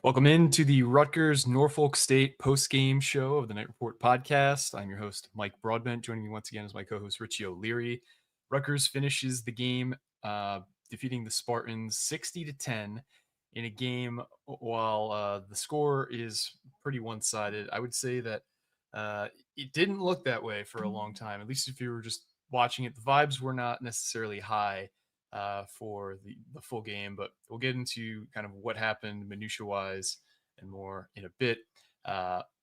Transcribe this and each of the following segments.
Welcome into the Rutgers Norfolk State postgame show of the Night Report podcast. I'm your host, Mike Broadbent. Joining me once again is my co-host, Richie O'Leary. Rutgers finishes the game defeating the Spartans 60-10 in a game while the score is pretty one-sided. I would say that it didn't look that way for a long time, at least if you were just watching it. The vibes were not necessarily high for the full game, but we'll get into kind of what happened minutia wise and more in a bit.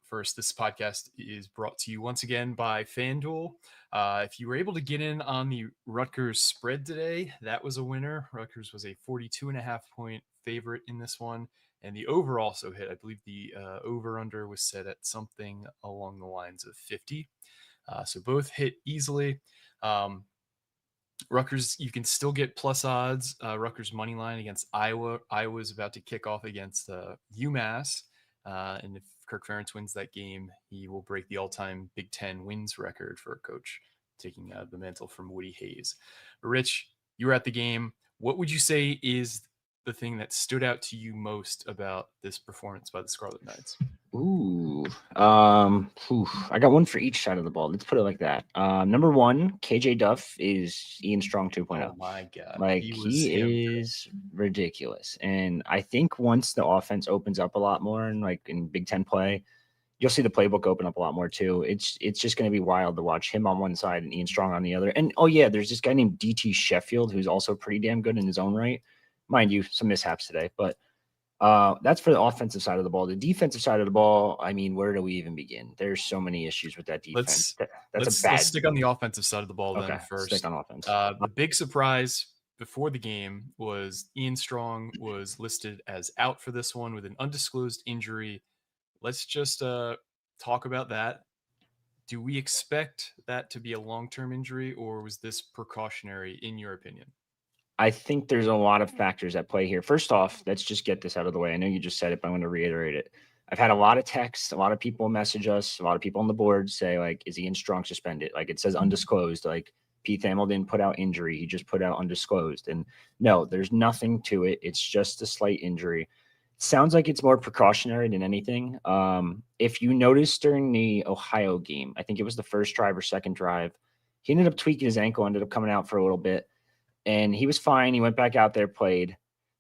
First, this podcast is brought to you once again by FanDuel. If you were able to get in on the Rutgers spread today, that was a winner. Rutgers was a 42.5-point favorite in this one, and the over also hit. I believe the over-under was set at something along the lines of 50. So both hit easily. Rutgers, you can still get plus odds. Rutgers money line against Iowa. Iowa is about to kick off against UMass. And if Kirk Ferentz wins that game, he will break the all-time Big Ten wins record for a coach, taking the mantle from Woody Hayes. Rich, you were at the game. What would you say is the thing that stood out to you most about this performance by the Scarlet Knights? I got one for each side of the ball. Let's put it like that. Number one, KJ Duff is Ian Strong 2.0. Oh my God. Like he is ridiculous. And I think once the offense opens up a lot more and like in Big Ten play, you'll see the playbook open up a lot more too. It's just going to be wild to watch him on one side and Ian Strong on the other. And oh yeah, there's this guy named DT Sheffield who's also pretty damn good in his own right. Mind you, some mishaps today, but that's for the offensive side of the ball. The defensive side of the ball, I mean, where do we even begin? There's so many issues with that defense. Let's stick on the offensive side of the ball then first. Stick on offense. The big surprise before the game was Ian Strong was listed as out for this one with an undisclosed injury. Let's just talk about that. Do we expect that to be a long-term injury, or was this precautionary in your opinion? I think there's a lot of factors at play here. First off, let's just get this out of the way. I know you just said it, but I'm going to reiterate it. I've had a lot of texts, a lot of people message us, a lot of people on the board say, like, is Ian Strong suspended? Like, it says undisclosed. Like, Pete Thamel didn't put out injury. He just put out undisclosed. And no, there's nothing to it. It's just a slight injury. Sounds like it's more precautionary than anything. If you notice during the Ohio game, I think it was the first drive or second drive, he ended up tweaking his ankle, ended up coming out for a little bit. And he was fine. He went back out there, played.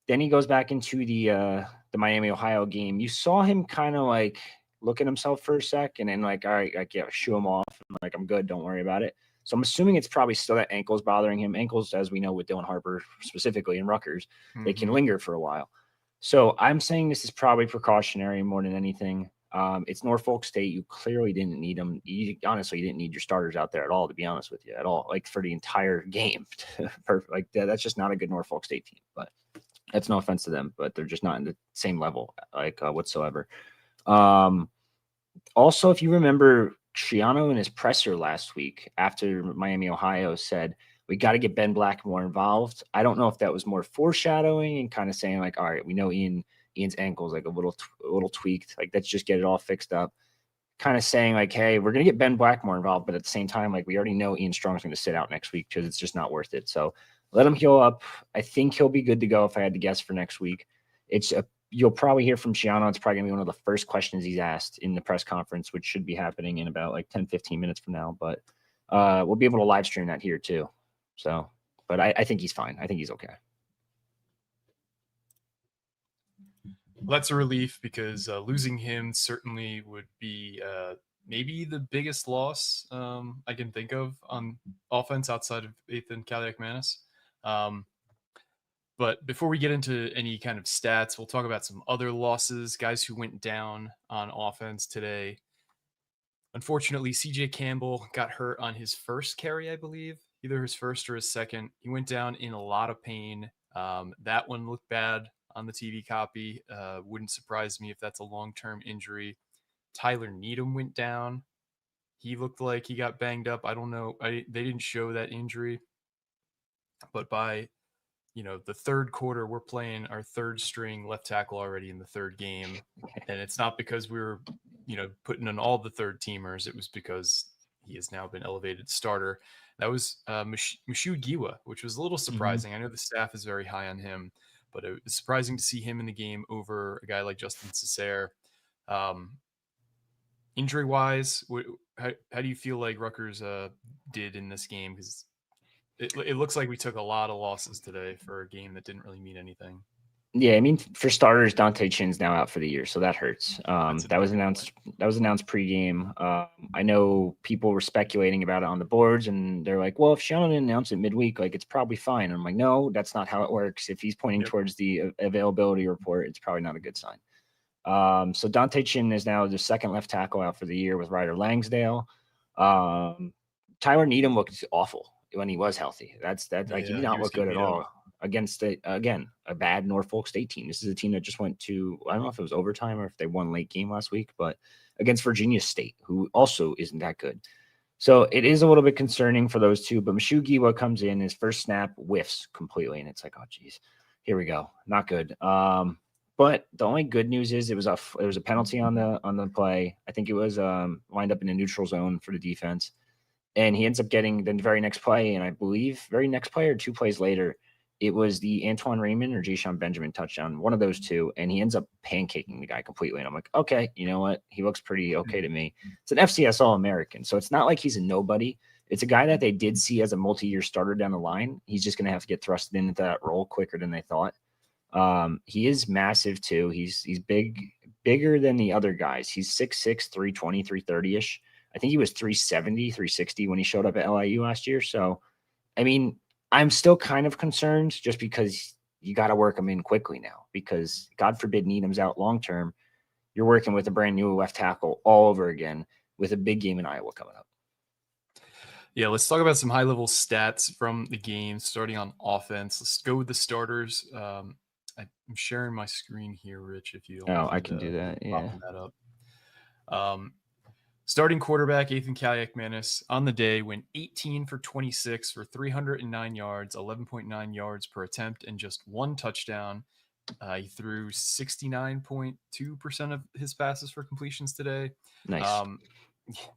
Then he goes back into the Miami, Ohio game. You saw him kind of like look at himself for a sec and then like, all right, like, yeah, shoo him off. And like, I'm good. Don't worry about it. So I'm assuming it's probably still that ankle's bothering him. Ankles, as we know with Dylan Harper specifically in Rutgers, they can linger for a while. So I'm saying this is probably precautionary more than anything. It's Norfolk State. You clearly didn't need them. Honestly, you didn't need your starters out there at all, to be honest with you, at all, like for the entire game. Perfect. Like that's just not a good Norfolk State team, but that's no offense to them, but they're just not in the same level, like whatsoever. Also, if you remember, Schiano in his presser last week after Miami, Ohio said, we got to get Ben Black more involved. I don't know if that was more foreshadowing and kind of saying like, all right, we know Ian's ankle's like a little tweaked. Like, let's just get it all fixed up. Kind of saying like, hey, we're going to get Ben Black more involved. But at the same time, like we already know Ian Strong's going to sit out next week because it's just not worth it. So let him heal up. I think he'll be good to go if I had to guess for next week. You'll probably hear from Schiano. It's probably going to be one of the first questions he's asked in the press conference, which should be happening in about like 10, 15 minutes from now. But we'll be able to live stream that here too. So, but I think he's fine. I think he's okay. Well, that's a relief because losing him certainly would be maybe the biggest loss I can think of on offense outside of Ethan Kaliak-Manis. But before we get into any kind of stats, we'll talk about some other losses, guys who went down on offense today. Unfortunately, CJ Campbell got hurt on his first carry, I believe, either his first or his second. He went down in a lot of pain. That one looked bad on the TV copy. Wouldn't surprise me if that's a long-term injury. Tyler Needham went down. He looked like he got banged up. I don't know. They didn't show that injury. But by the third quarter, we're playing our third string left tackle already in the third game. And it's not because we were, putting in all the third teamers. It was because he has now been elevated starter. That was Mashu Giwa, which was a little surprising. I know the staff is very high on him, but it was surprising to see him in the game over a guy like Justin Cesare. Injury wise, how do you feel like Rutgers did in this game? Because it looks like we took a lot of losses today for a game that didn't really mean anything. Yeah, I mean, for starters, Dante Chin's now out for the year, so that hurts. That was announced. That was announced pregame. I know people were speculating about it on the boards, and they're like, "Well, if Shannon didn't announce it midweek, like it's probably fine." And I'm like, "No, that's not how it works. If he's pointing towards the availability report, it's probably not a good sign." So Dante Chin is now the second left tackle out for the year with Ryder Langsdale. Tyler Needham looked awful when he was healthy. Like he did not look good at all against again a bad Norfolk State team. This is a team that just went to, I don't know if it was overtime or if they won late game last week, but against Virginia State, who also isn't that good. So it is a little bit concerning for those two. But Meshuggah comes in, his first snap whiffs completely, and it's like, oh geez, here we go, not good. But the only good news is it was a penalty on the play. I think it was lined up in a neutral zone for the defense. And he ends up getting the very next play, and I believe very next play or 2 plays later, it was the Antoine Raymond or Jayshon Benjamin touchdown, one of those two, and he ends up pancaking the guy completely. And I'm like, okay, you know what? He looks pretty okay to me. It's an FCS All-American, so it's not like he's a nobody. It's a guy that they did see as a multi-year starter down the line. He's just going to have to get thrusted into that role quicker than they thought. He is massive too. He's bigger than the other guys. He's 6'6", 320, 330-ish. I think he was 370, 360 when he showed up at LIU last year. So, I mean, I'm still kind of concerned just because you got to work him in quickly now, because God forbid Needham's out long-term. You're working with a brand new left tackle all over again with a big game in Iowa coming up. Yeah, let's talk about some high-level stats from the game, starting on offense. Let's go with the starters. I'm sharing my screen here, Rich, if you don't mind. I can do that, yeah. That up. Starting quarterback Ethan Kaliak-Manis on the day went 18 for 26 for 309 yards, 11.9 yards per attempt, and just 1 touchdown. He threw 69.2% of his passes for completions today. Nice.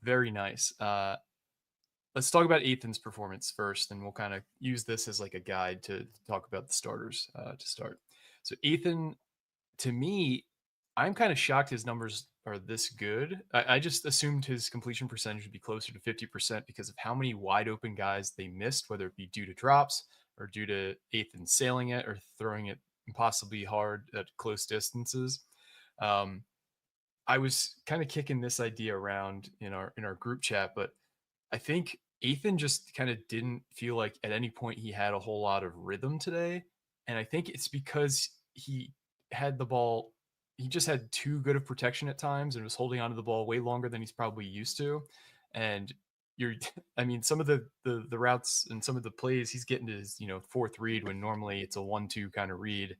Very nice. Let's talk about Ethan's performance first, and we'll kind of use this as like a guide to talk about the starters to start. So Ethan, to me, I'm kind of shocked his numbers are this good. I just assumed his completion percentage would be closer to 50% because of how many wide open guys they missed, whether it be due to drops or due to Ethan sailing it or throwing it impossibly hard at close distances. I was kind of kicking this idea around in our group chat, but I think Ethan just kind of didn't feel like at any point he had a whole lot of rhythm today. And I think it's because he had the ball, he just had too good of protection at times and was holding onto the ball way longer than he's probably used to. And I mean, some of the routes and some of the plays he's getting to his, 4th read when normally it's a 1-2 kind of read,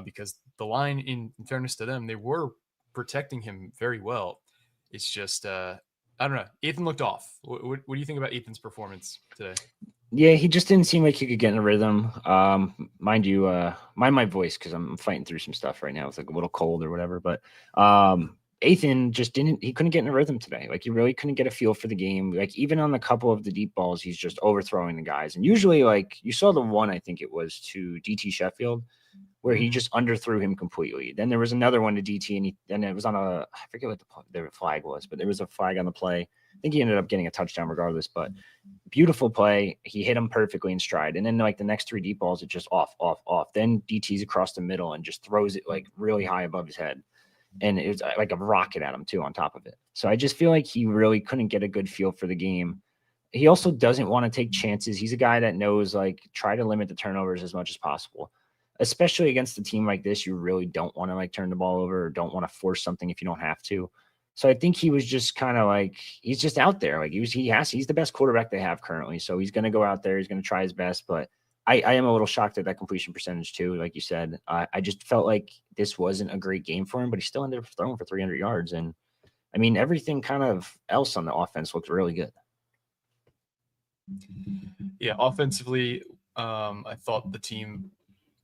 because the line, in fairness to them, they were protecting him very well. It's just, I don't know. Ethan looked off. What do you think about Ethan's performance today? Yeah, he just didn't seem like he could get in a rhythm. Mind you, mind my voice because I'm fighting through some stuff right now. It's like a little cold or whatever. But Ethan just he couldn't get in a rhythm today. Like, he really couldn't get a feel for the game. Like, even on the couple of the deep balls, he's just overthrowing the guys. And usually, like, you saw the one, I think it was to DT Sheffield, where he just underthrew him completely. Then there was another one to DT, and it was on I forget what the flag was, but there was a flag on the play. I think he ended up getting a touchdown regardless, but beautiful play. He hit him perfectly in stride. And then, like, the next 3 deep balls, it just off. Then DT's across the middle and just throws it, like, really high above his head. And it was like a rocket at him too on top of it. So I just feel like he really couldn't get a good feel for the game. He also doesn't want to take chances. He's a guy that knows, like, try to limit the turnovers as much as possible, especially against a team like this. You really don't want to, like, turn the ball over or don't want to force something if you don't have to. So I think he was just kind of like, he's just out there. Like, he's the best quarterback they have currently. So he's going to go out there. He's going to try his best. But I am a little shocked at that completion percentage too. Like you said, I just felt like this wasn't a great game for him, but he still ended up throwing for 300 yards. And I mean, everything kind of else on the offense looked really good. Yeah, offensively, I thought the team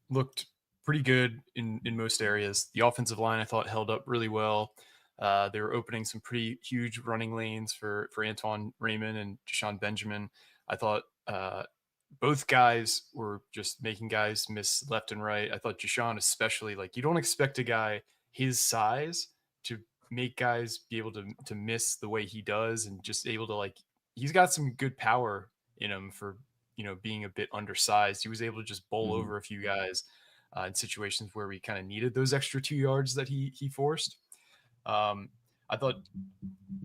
looked pretty good in most areas. The offensive line, I thought, held up really well. They were opening some pretty huge running lanes for Antoine Raymond and Jayshon Benjamin. I thought both guys were just making guys miss left and right. I thought Jashawn especially, like, you don't expect a guy his size to make guys be able to miss the way he does, and just able to, like, he's got some good power in him for, being a bit undersized. He was able to just bowl Mhm. over a few guys in situations where we kind of needed those extra 2 yards that he forced. Um, I thought,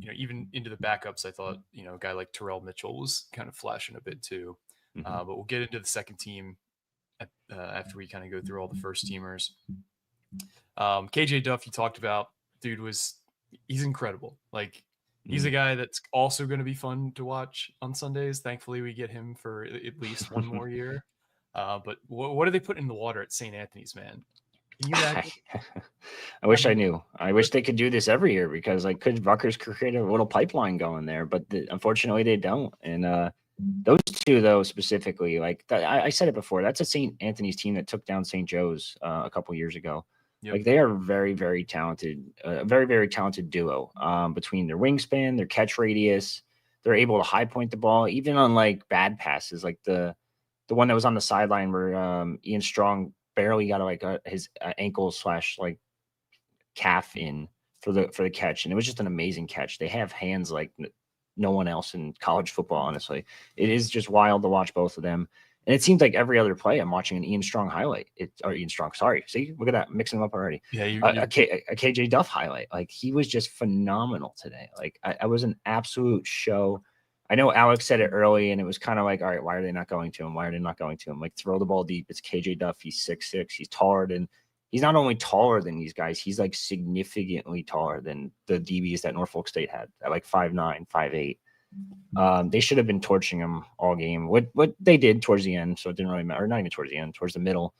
even into the backups, I thought, a guy like Terrell Mitchell was kind of flashing a bit too. Mhm. But we'll get into the second team after we kind of go through all the first teamers. KJ Duff, you talked about, dude, he's incredible. Like, he's a Mhm. guy that's also going to be fun to watch on Sundays. Thankfully, we get him for at least one more year. But what do they put in the water at St. Anthony's, man? Can you imagine? I I wish I mean, knew. I wish they could do this every year because like could Rutgers could create a little pipeline going there, but unfortunately they don't. And those two though specifically, like I said it before, that's a St. Anthony's team that took down St. Joe's a couple years ago. yep. Like they are very very talented, very very talented duo. Between their wingspan, their catch radius, they're able to high point the ball even on like bad passes, like the one that was on the sideline where Ian Strong barely got like his ankle slash like calf in for the catch, and it was just an amazing catch. They have hands like no one else in college football. Honestly, it is just wild to watch both of them. And it seems like every other play, I'm watching an Ian Strong highlight. Or Ian Strong, sorry. See, look at that, mixing them up already. Yeah, A KJ Duff highlight. Like he was just phenomenal today. Like I was an absolute show. I know Alex said it early, and it was kind of like, all right, why are they not going to him? Why are they not going to him? Like throw the ball deep. It's KJ Duff. He's 6'6". He's taller than he's not only taller than these guys, he's like significantly taller than the DBs that Norfolk State had at like 5'9", 5'8". They should have been torching him all game. What they did towards the end, so it didn't really matter. Or not even towards the end, towards the middle.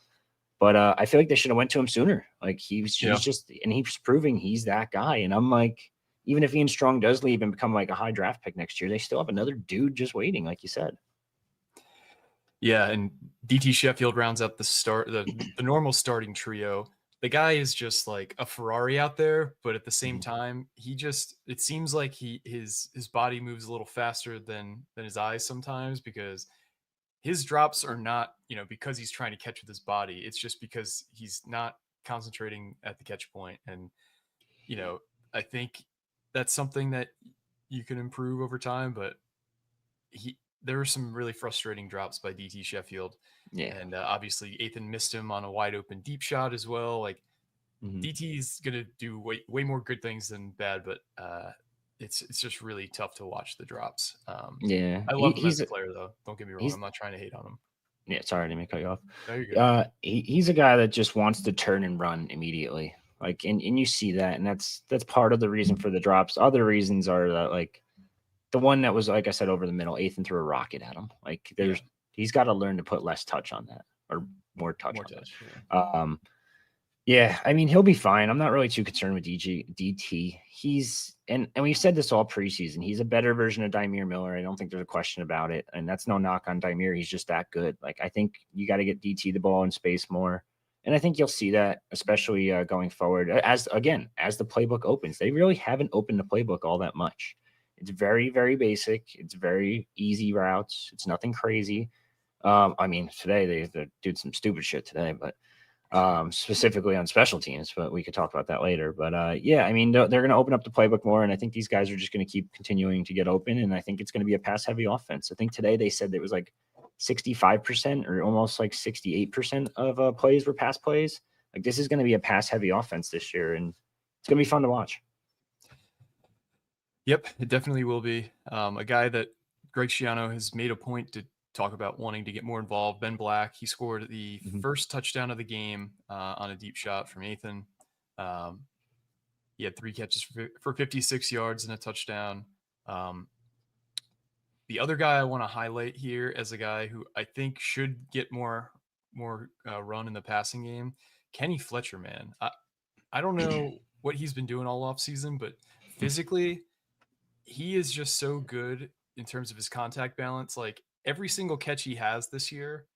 But I feel like they should have went to him sooner. Like he's yeah. just, and he's proving he's that guy. And I'm like, even if Ian Strong does leave and become like a high draft pick next year, they still have another dude just waiting, like you said. Yeah, and DT Sheffield rounds out the normal starting trio. The guy is just like a Ferrari out there, but at the same Mhm. time, it seems like his body moves a little faster than his eyes sometimes, because his drops are not, because he's trying to catch with his body. It's just because he's not concentrating at the catch point. And, I think that's something that you can improve over time, but there were some really frustrating drops by DT Sheffield. Yeah. And obviously Ethan missed him on a wide open deep shot as well. Like, Mhm. DT's gonna do way more good things than bad, but it's just really tough to watch the drops. Yeah. I love him as a player, though. Don't get me wrong. He's I'm not trying to hate on him. Yeah, sorry, I didn't mean to cut you off. No, you're good. He's a guy that just wants to turn and run immediately. Like, and you see that, and that's part of the reason for the drops. Other reasons are that like the one that was like I said over the middle, Ethan threw a rocket at him. Like Yeah, he's got to learn to put less touch on that or more touch more on touch. Yeah. that. Yeah, I mean he'll be fine. I'm not really too concerned with DT. He's and we've said this all preseason. He's a better version of Dymere Miller. I don't think there's a question about it. And that's no knock on Dymere. He's just that good. Like I think you got to get DT the ball in space more. And I think you'll see that, especially going forward. As the playbook opens, they really haven't opened the playbook all that much. It's very, very basic. It's very easy routes. It's nothing crazy. I mean, today they did some stupid shit today, but specifically on special teams, but we could talk about that later. But yeah, I mean, they're going to open up the playbook more, and I think these guys are just going to keep continuing to get open, and I think it's going to be a pass-heavy offense. I think today they said it was like 65% or almost like 68% of plays were pass plays. Like this is going to be a pass-heavy offense this year, and it's going to be fun to watch. Yep, it definitely will be. A guy that Greg Schiano has made a point to talk about wanting to get more involved. Ben Black, he scored the Mhm. first touchdown of the game on a deep shot from Ethan. Um, he had 3 catches for 56 yards and a touchdown. The other guy I want to highlight here as a guy who I think should get more run in the passing game, Kenny Fletcher, man. I don't know what he's been doing all off season, but physically, he is just so good in terms of his contact balance. Like, every single catch he has this year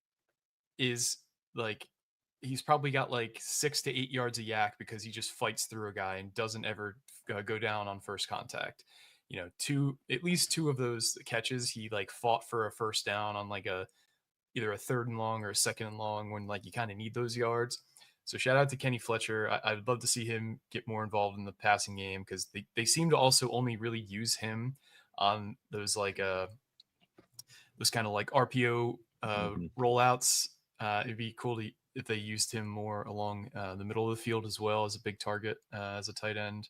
is like, he's probably got like 6 to 8 yards of yak because he just fights through a guy and doesn't ever go down on first contact. At least two of those catches, he like fought for a first down on like either a third and long or a second and long when like you kind of need those yards. So shout out to Kenny Fletcher. I would love to see him get more involved in the passing game because they seem to also only really use him on those like those kind of like RPO rollouts. It'd be cool if they used him more along the middle of the field as well as a big target as a tight end.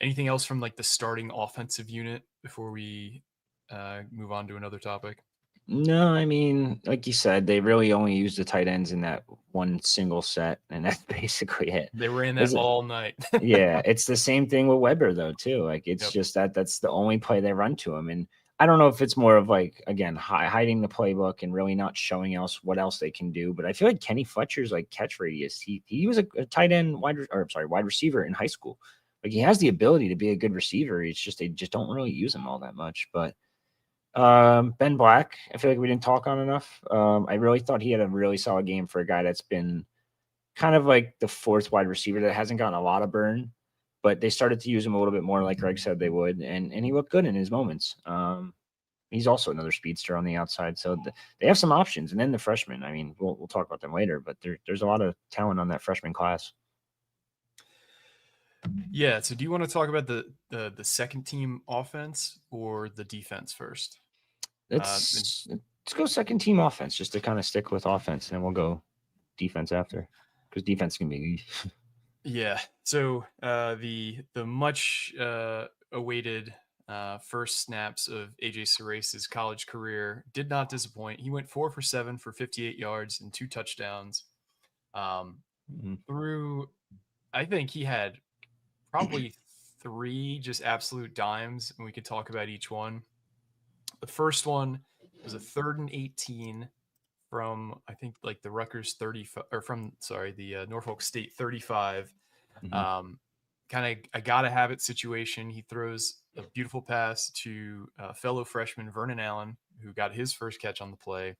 Anything else from like the starting offensive unit before we move on to another topic? No, I mean, like you said, they really only used the tight ends in that one single set, and that's basically it. They ran that Is it? all night. Yeah, it's the same thing with Weber though too. Like it's just that's the only play they run to him, and I don't know if it's more of like again hiding the playbook and really not showing else what else they can do. But I feel like Kenny Fletcher's like catch radius. He was a tight end wide receiver in high school. Like he has the ability to be a good receiver. It's just they just don't really use him all that much. But Ben Black, I feel like we didn't talk on enough. I really thought he had a really solid game for a guy that's been kind of like the fourth wide receiver that hasn't gotten a lot of burn, but they started to use him a little bit more, like Greg said they would, and he looked good in his moments. He's also another speedster on the outside, so they have some options. And then the freshmen, I mean, we'll talk about them later, but there's a lot of talent on that freshman class. Yeah. So do you want to talk about the second team offense or the defense first? Let's go second team offense just to kind of stick with offense, and then we'll go defense after because defense can be. Yeah. So the much awaited first snaps of AJ Sarace's college career did not disappoint. He went 4 for 7 for 58 yards and 2 touchdowns. Through, I think he had probably 3 just absolute dimes, and we could talk about each one. The first one was a 3rd and 18 from I think like the Rutgers 35 or from the Norfolk State 35. Kind of a gotta have it situation. He throws a beautiful pass to fellow freshman Vernon Allen, who got his first catch on the play.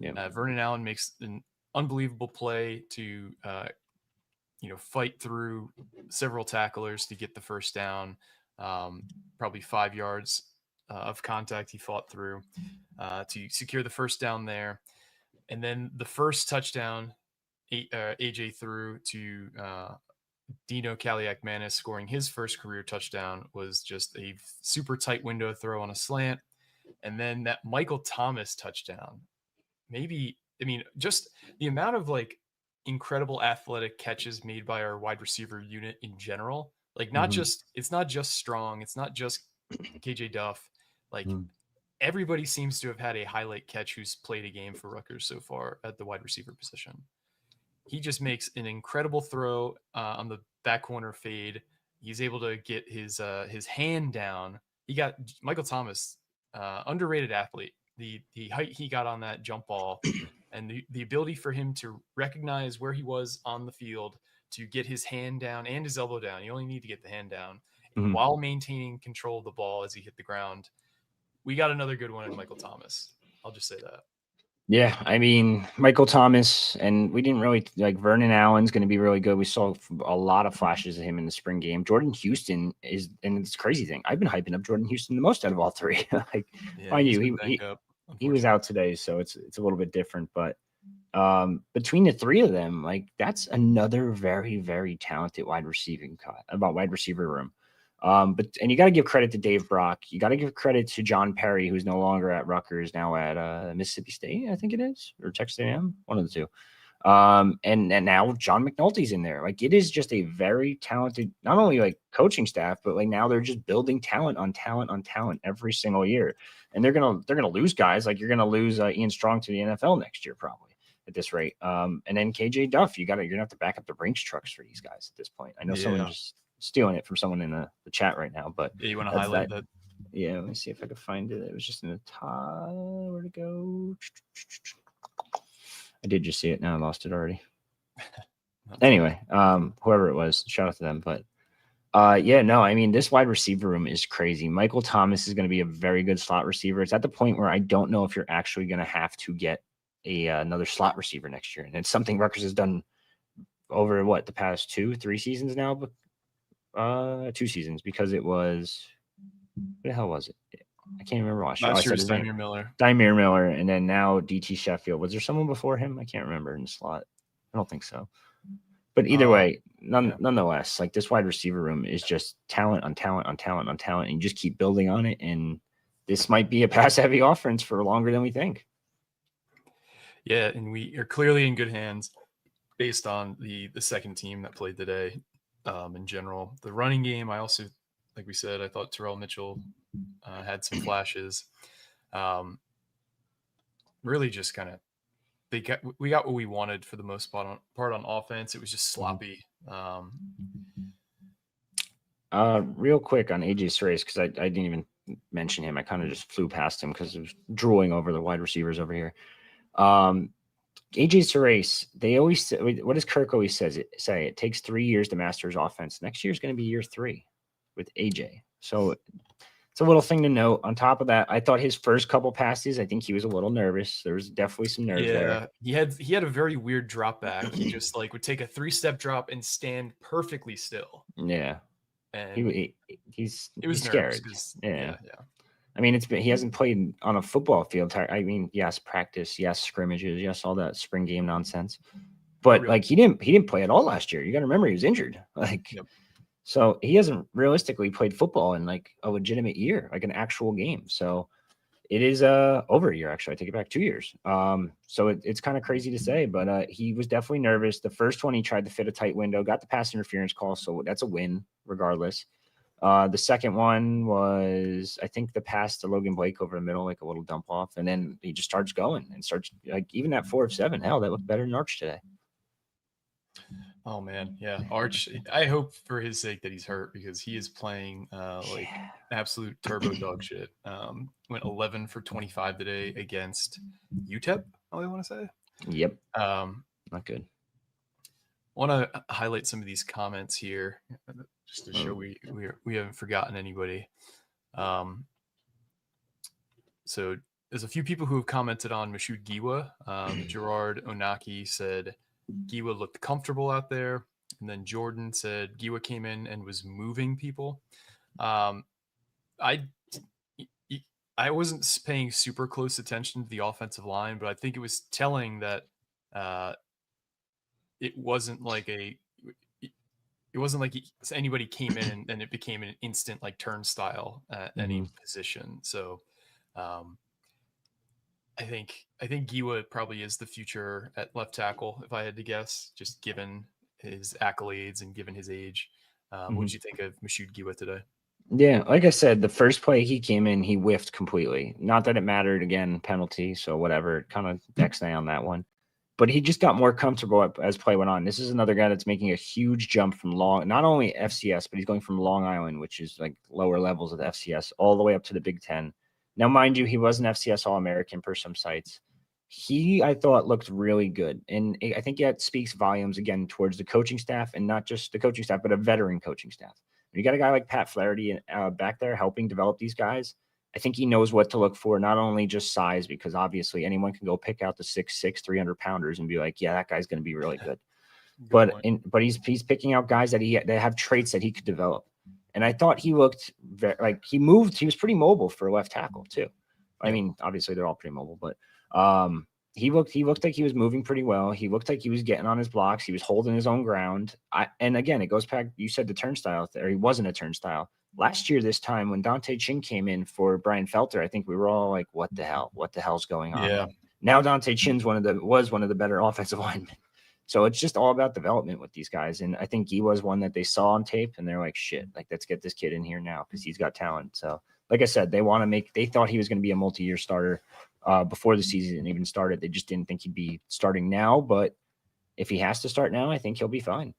Vernon Allen makes an unbelievable play to fight through several tacklers to get the first down. Probably 5 yards of contact he fought through to secure the first down there. And then the first touchdown AJ threw to Dino Kaliak-Manis, scoring his first career touchdown, was just a super tight window throw on a slant. And then that Michael Thomas touchdown, just the amount of like incredible athletic catches made by our wide receiver unit in general. Like it's not just Strong, it's not just KJ Duff. Like everybody seems to have had a highlight catch who's played a game for Rutgers so far at the wide receiver position. He just makes an incredible throw on the back corner fade. He's able to get his hand down. He got Michael Thomas, underrated athlete. The height he got on that jump ball and the ability for him to recognize where he was on the field, to get his hand down and his elbow down. You only need to get the hand down while maintaining control of the ball as he hit the ground. We got another good one in Michael Thomas. I'll just say that. Yeah, I mean, Michael Thomas, and we didn't really like Vernon Allen's going to be really good. We saw a lot of flashes of him in the spring game. Jordan Houston is, and it's a crazy thing. I've been hyping up Jordan Houston the most out of all three. Mind you, he was out today, so it's a little bit different. But between the three of them, like that's another very, very talented wide receiver room. And you got to give credit to Dave Brock. You got to give credit to John Perry, who's no longer at Rutgers, now at Mississippi State, I think it is, or Texas A&M, one of the two. And now John McNulty's in there. Like it is just a very talented, not only like coaching staff, but like now they're just building talent on talent on talent every single year. And they're gonna lose guys. Like you're gonna lose Ian Strong to the NFL next year probably at this rate. And then KJ Duff, you're gonna have to back up the Brinks trucks for these guys at this point. I know someone just stealing it from someone in the chat right now, but you want to highlight that? Yeah, let me see if I can find it. It was just in the top. Where'd it go? I did just see it. Now I lost it already. Anyway, whoever it was, shout out to them. But I mean, this wide receiver room is crazy. Michael Thomas is going to be a very good slot receiver. It's at the point where I don't know if you're actually going to have to get another slot receiver next year. And it's something Rutgers has done over the past 2-3 seasons now, but 2 seasons, because it was, what the hell was it? I can't remember last year. Oh, I Last year said was his name. Dymere Miller. Dymere Miller, and then now DT Sheffield. Was there someone before him? I can't remember in the slot. I don't think so. But either way, nonetheless, like this wide receiver room is just talent on talent on talent on talent, and you just keep building on it. And this might be a pass-heavy offense for longer than we think. Yeah, and we are clearly in good hands based on the second team that played today. In general, the running game, I also, like we said, I thought Terrell Mitchell had some flashes. Really, just kind of we got what we wanted for the most part on offense. It was just sloppy. Real quick on AJ Race, because I didn't even mention him. I kind of just flew past him because I was drooling over the wide receivers over here. AJ Race, they always say, what does Kirk always say? It takes 3 years to master his offense. Next year is going to be year 3 with AJ. So it's a little thing to note. On top of that, I thought his first couple passes, I think he was a little nervous. There was definitely some nerves there. He had a very weird drop back. He just like would take a 3-step drop and stand perfectly still. Yeah. And he's scared. Yeah. I mean, he hasn't played on a football field. I mean, yes, practice, yes, scrimmages, yes, all that spring game nonsense. But like he didn't play at all last year. You got to remember he was injured. So he hasn't realistically played football in like a legitimate year, like an actual game. So it is over a year, actually. I take it back, 2 years. So it's kind of crazy to say, but he was definitely nervous. The first one, he tried to fit a tight window, got the pass interference call. So that's a win regardless. The second one was, I think, the pass to Logan Blake over the middle, like a little dump off. And then he just starts going and starts like even that 4 of 7. Hell, that looked better than Arch today. Oh man, yeah, Arch. I hope for his sake that he's hurt because he is playing like absolute turbo dog shit. Went 11 for 25 today against UTEP. I want to say. Yep. Not good. Want to highlight some of these comments here just to show we haven't forgotten anybody. So there's a few people who have commented on Mashoud Giwa. Gerard Onaki said Giwa looked comfortable out there. And then Jordan said Giwa came in and was moving people. I wasn't paying super close attention to the offensive line, but I think it was telling that it wasn't like anybody came in and it became an instant like turnstile at any position. So I think Giwa probably is the future at left tackle, if I had to guess, just given his accolades and given his age. What did you think of Mashoud Giwa today? Yeah, like I said, the first play he came in, he whiffed completely. Not that it mattered, again, penalty, so whatever. Kind of X-nay on that one. But he just got more comfortable as play went on. This is another guy that's making a huge jump from not only FCS, but he's going from Long Island, which is like lower levels of the FCS, all the way up to the Big Ten. Now, mind you, he was an FCS All-American per some sites. He, I thought, looked really good. And I think that speaks volumes, again, towards the coaching staff, and not just the coaching staff, but a veteran coaching staff. When you got a guy like Pat Flaherty back there helping develop these guys, I think he knows what to look for, not only just size, because obviously anyone can go pick out the 6'6", 300-pounders and be like, yeah, that guy's going to be really good. But he's picking out guys that have traits that he could develop. And I thought he looked he was pretty mobile for a left tackle too. I mean, obviously they're all pretty mobile, but he looked like he was moving pretty well. He looked like he was getting on his blocks. He was holding his own ground. And again, it goes back, you said the turnstile there. He wasn't a turnstile. Last year, this time when Dante Chin came in for Brian Felter, I think we were all like, what the hell? What the hell's going on? Yeah. Now Dante Chin's was one of the better offensive linemen. So it's just all about development with these guys. And I think he was one that they saw on tape and they're like, shit, like, let's get this kid in here now because he's got talent. So like I said, they thought he was going to be a multi-year starter before the season even started. They just didn't think he'd be starting now. But if he has to start now, I think he'll be fine.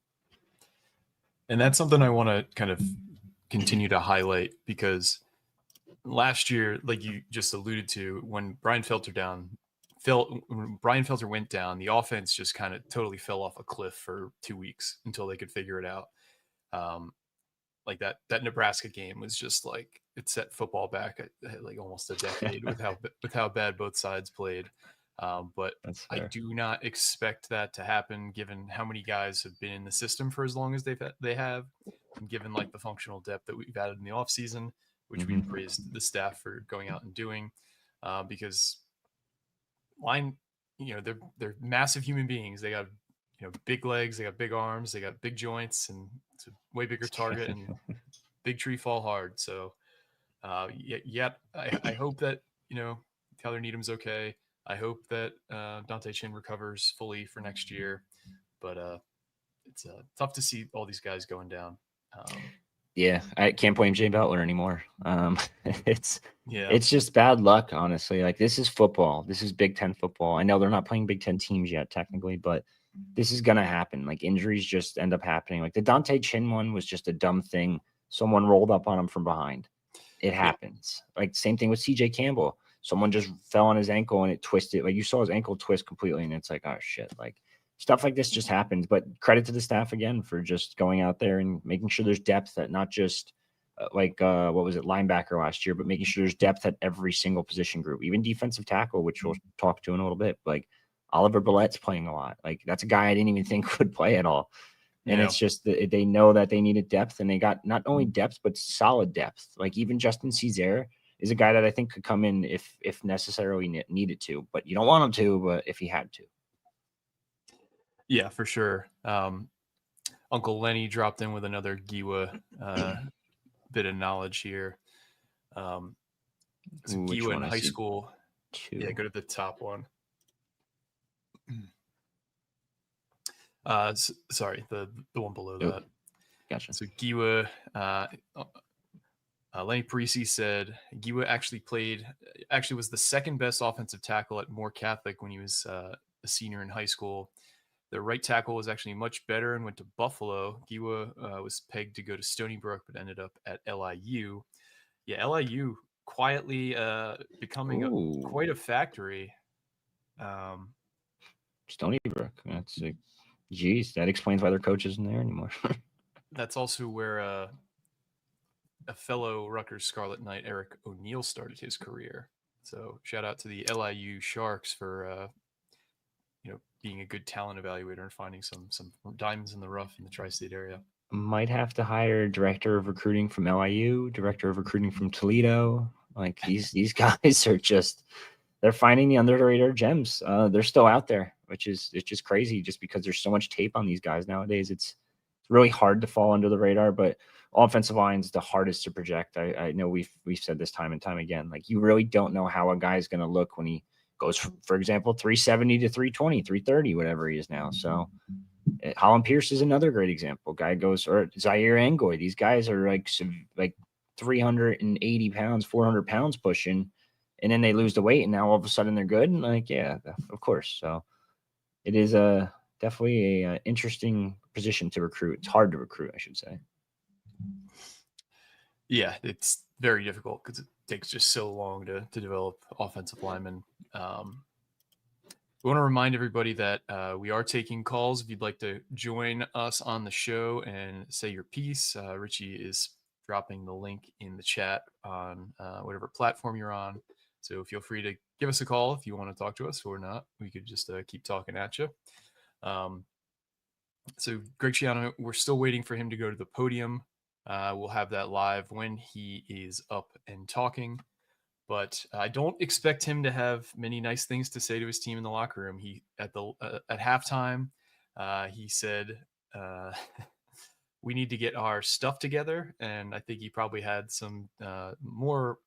And that's something I want to kind of continue to highlight because last year, like you just alluded to, when Brian Felter went down, the offense just kind of totally fell off a cliff for 2 weeks until they could figure it out. Like that Nebraska game was just like it set football back at like almost a decade with how bad both sides played. But I do not expect that to happen given how many guys have been in the system for as long as they have, and given like the functional depth that we've added in the offseason. which we praised the staff for going out and doing, because line, they're massive human beings. They got big legs, they got big arms, they got big joints, and it's a way bigger target, and big tree fall hard. So I hope that Tyler Needham's okay. I hope that Dante Chin recovers fully for next year, but it's tough to see all these guys going down. Yeah, I can't blame Jay Butler anymore. It's Yeah, just bad luck, honestly. Like, this is football. This is Big Ten football. I know they're not playing Big Ten teams yet, technically, but this is gonna happen. Like, injuries just end up happening. Like, the Dante Chin one was just a dumb thing. Someone rolled up on him from behind. It happens. Like, same thing with CJ Campbell. Someone just fell on his ankle and it twisted. Like, you saw his ankle twist completely, and it's like, oh shit. Like, stuff like this just happens. But credit to the staff again for just going out there and making sure there's depth at not just what was it, linebacker last year, but making sure there's depth at every single position group, even defensive tackle, which we'll talk to in a little bit. Like, Oliver Ballett's playing a lot. Like, that's a guy I didn't even think would play at all. And it's just that they know that they needed depth, and they got not only depth, but solid depth. Like, even Justin Cesaire is a guy that I think could come in if necessarily needed to, but you don't want him to, but if he had to. Yeah, for sure. Uncle Lenny dropped in with another Giwa bit of knowledge here. So Giwa in high school. Yeah, go to the top one. Sorry, the one below that. Gotcha. So Giwa, Lenny Parisi said Giwa actually was the second best offensive tackle at Moore Catholic when he was a senior in high school. The right tackle was actually much better and went to Buffalo. Giwa was pegged to go to Stony Brook, but ended up at LIU. Yeah, LIU quietly becoming quite a factory. Stony Brook. That's geez, that explains why their coach isn't there anymore. That's also where a fellow Rutgers Scarlet Knight, Eric O'Neill, started his career. So shout out to the LIU Sharks for being a good talent evaluator and finding some diamonds in the rough in the tri-state area. Might have to hire director of recruiting from LIU, director of recruiting from Toledo. Like, these guys are just, they're finding the under the radar gems. They're still out there, it's just crazy, just because there's so much tape on these guys nowadays. It's really hard to fall under the radar, but offensive line is the hardest to project. I know we've said this time and time again. Like, you really don't know how a guy is going to look when he goes, for example, 370 to 320, 330, whatever he is now. So Holland Pierce is another great example. Guy goes, or Zaire Angoy. These guys are like 380 pounds, 400 pounds pushing, and then they lose the weight, and now all of a sudden they're good. And like, yeah, of course. So it is definitely a interesting position to recruit. It's hard to recruit, I should say. Yeah, it's very difficult because it takes just so long to develop offensive linemen. We want to remind everybody that we are taking calls. If you'd like to join us on the show and say your piece, Richie is dropping the link in the chat on whatever platform you're on. So feel free to give us a call if you want to talk to us, or not. We could just keep talking at you. So Greg Schiano, we're still waiting for him to go to the podium. We'll have that live when he is up and talking. But I don't expect him to have many nice things to say to his team in the locker room. He at halftime, he said, "We need to get our stuff together," and I think he probably had some more,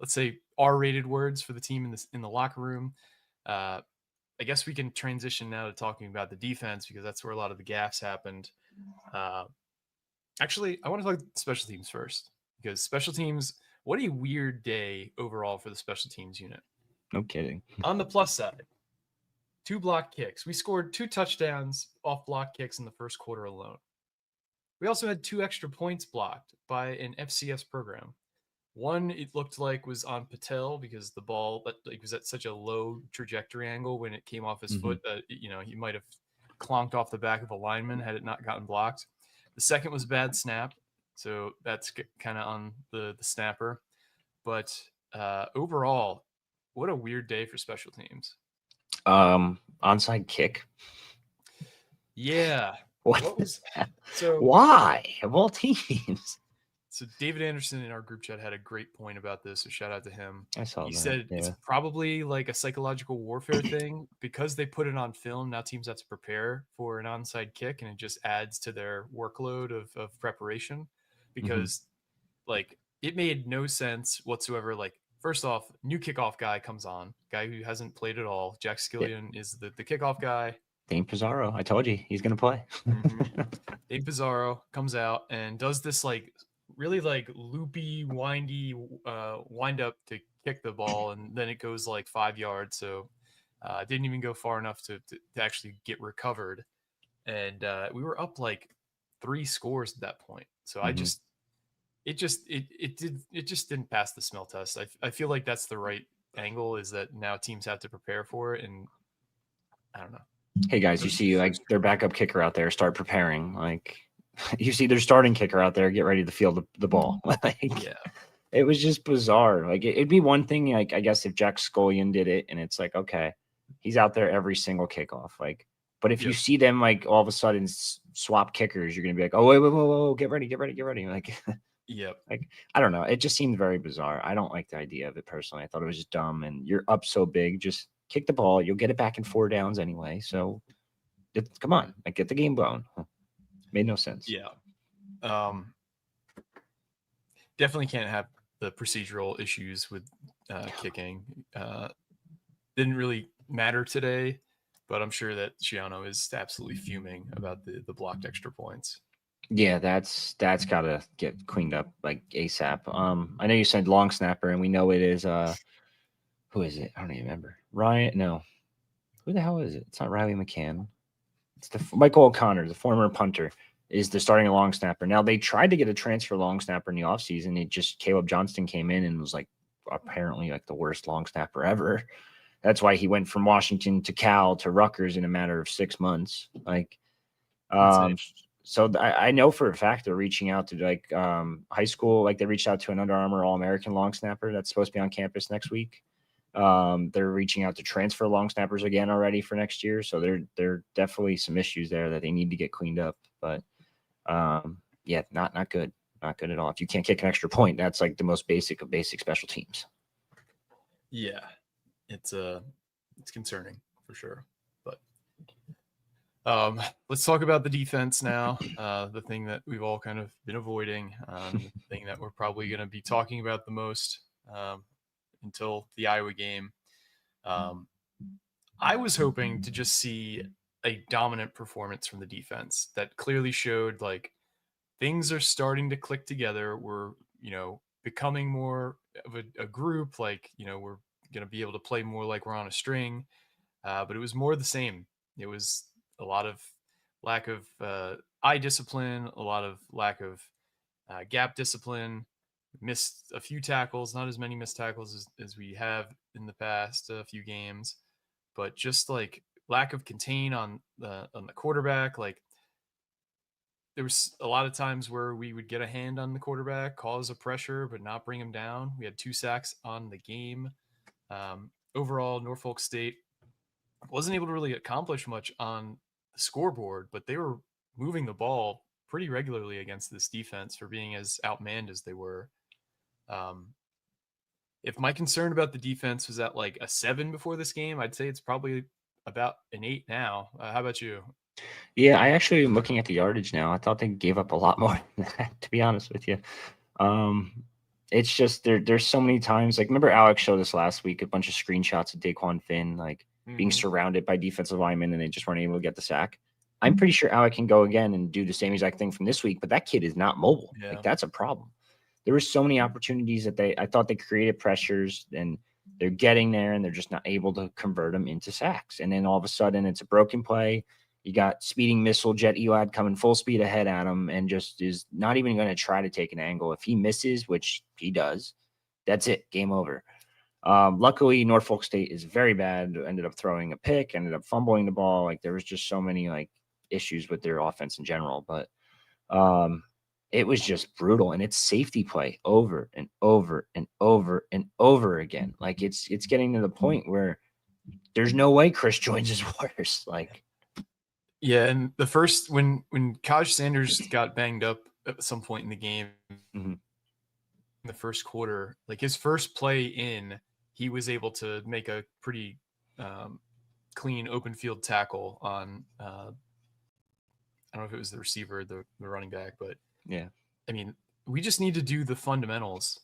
let's say, R-rated words for the team in the locker room. I guess we can transition now to talking about the defense, because that's where a lot of the gaffes happened. Actually, I want to talk special teams first, because special teams. What a weird day overall for the special teams unit. No kidding. On the plus side, 2 block kicks. We scored 2 touchdowns off block kicks in the first quarter alone. We also had 2 extra points blocked by an FCS program. One, it looked like, was on Patel, because the ball was at such a low trajectory angle when it came off his foot that he might have clonked off the back of a lineman had it not gotten blocked. The second was bad snap. So that's kind of on the snapper. But overall, what a weird day for special teams. Onside kick. Yeah. What was that? So why of all teams? So David Anderson in our group chat had a great point about this. So shout out to him. I saw He that. said it's Yeah. probably like a psychological warfare thing because they put it on film. Now teams have to prepare for an onside kick, and it just adds to their workload of preparation. Because like it made no sense whatsoever. Like first off, new kickoff guy comes on, guy who hasn't played at all. Jack Yeah. Skillion is the kickoff guy. Dane Pizarro. I told you he's gonna play. Dave Pizarro comes out and does this like really like loopy, windy wind up to kick the ball, and then it goes like 5 yards. So didn't even go far enough to actually get recovered. And we were up like 3 scores at that point. So I just it just didn't pass the smell test. I feel like that's the right angle, is that now teams have to prepare for it, and I don't know. Hey guys, you see like their backup kicker out there, start preparing. Like you see their starting kicker out there, get ready to field the ball. Like, Yeah. It was just bizarre. Like it'd be one thing, like I guess if Jack Scullion did it, and it's like, okay, he's out there every single kickoff. Like, but if you see them like all of a sudden swap kickers, you're gonna be like, oh wait, whoa, get ready. Like, like I don't know. It just seemed very bizarre. I don't like the idea of it personally. I thought it was just dumb. And you're up so big, just kick the ball. You'll get it back in 4 downs anyway. So come on, like get the game going. Made no sense. Yeah. Definitely can't have the procedural issues with kicking. Didn't really matter today, but I'm sure that Shiano is absolutely fuming about the blocked extra points. Yeah, that's got to get cleaned up like ASAP. I know you said long snapper, and we know it is who is it? I don't even remember. Ryan? No, who the hell is it? It's not Riley McCann. It's Michael O'Connor, the former punter, is the starting long snapper. Now they tried to get a transfer long snapper in the offseason. It just Caleb Johnston came in and was like apparently like the worst long snapper ever. That's why he went from Washington to Cal to Rutgers in a matter of 6 months. Like, so I know for a fact they're reaching out to like high school. Like they reached out to an Under Armour All-American long snapper that's supposed to be on campus next week. They're reaching out to transfer long snappers again already for next year. So there definitely some issues there that they need to get cleaned up. But yeah, not good. Not good at all. If you can't kick an extra point, that's like the most basic of basic special teams. Yeah. It's concerning for sure. But let's talk about the defense now. The thing that we've all kind of been avoiding, the thing that we're probably going to be talking about the most until the Iowa game. I was hoping to just see a dominant performance from the defense that clearly showed like things are starting to click together. We're, becoming more of a group, like, we're going to be able to play more like we're on a string. But it was more the same. It was a lot of lack of eye discipline, a lot of lack of gap discipline, missed a few tackles, not as many missed tackles as we have in the past few games, but just like lack of contain on the quarterback. Like there was a lot of times where we would get a hand on the quarterback, cause a pressure, but not bring him down. We had 2 sacks on the game. Overall, Norfolk State wasn't able to really accomplish much on the scoreboard, but they were moving the ball pretty regularly against this defense for being as outmanned as they were. If my concern about the defense was at like a 7 before this game, I'd say it's probably about an 8 now. How about you? Yeah, I actually am looking at the yardage now. I thought they gave up a lot more than that, to be honest with you. It's just there's so many times. Like, remember Alex showed us last week a bunch of screenshots of Daquan Finn, like being surrounded by defensive linemen, and they just weren't able to get the sack. I'm pretty sure Alec can go again and do the same exact thing from this week, but that kid is not mobile. Yeah. Like, that's a problem. There were so many opportunities that I thought they created pressures, and they're getting there, and they're just not able to convert them into sacks. And then all of a sudden, it's a broken play. You got speeding missile Jet Elad coming full speed ahead at him and just is not even going to try to take an angle. If he misses, which he does, that's it. Game over. Luckily, Norfolk State is very bad. Ended up throwing a pick, ended up fumbling the ball. Like, there was just so many like issues with their offense in general. But it was just brutal, and it's safety play over and over and over and over again. Like, it's getting to the point where there's no way Chris Joins is worse. Like, yeah, and the first when Kaj Sanders got banged up at some point in the game, the first quarter, like his first play in, he was able to make a pretty clean open field tackle on I don't know if it was the receiver, the running back, but Yeah. I mean, we just need to do the fundamentals.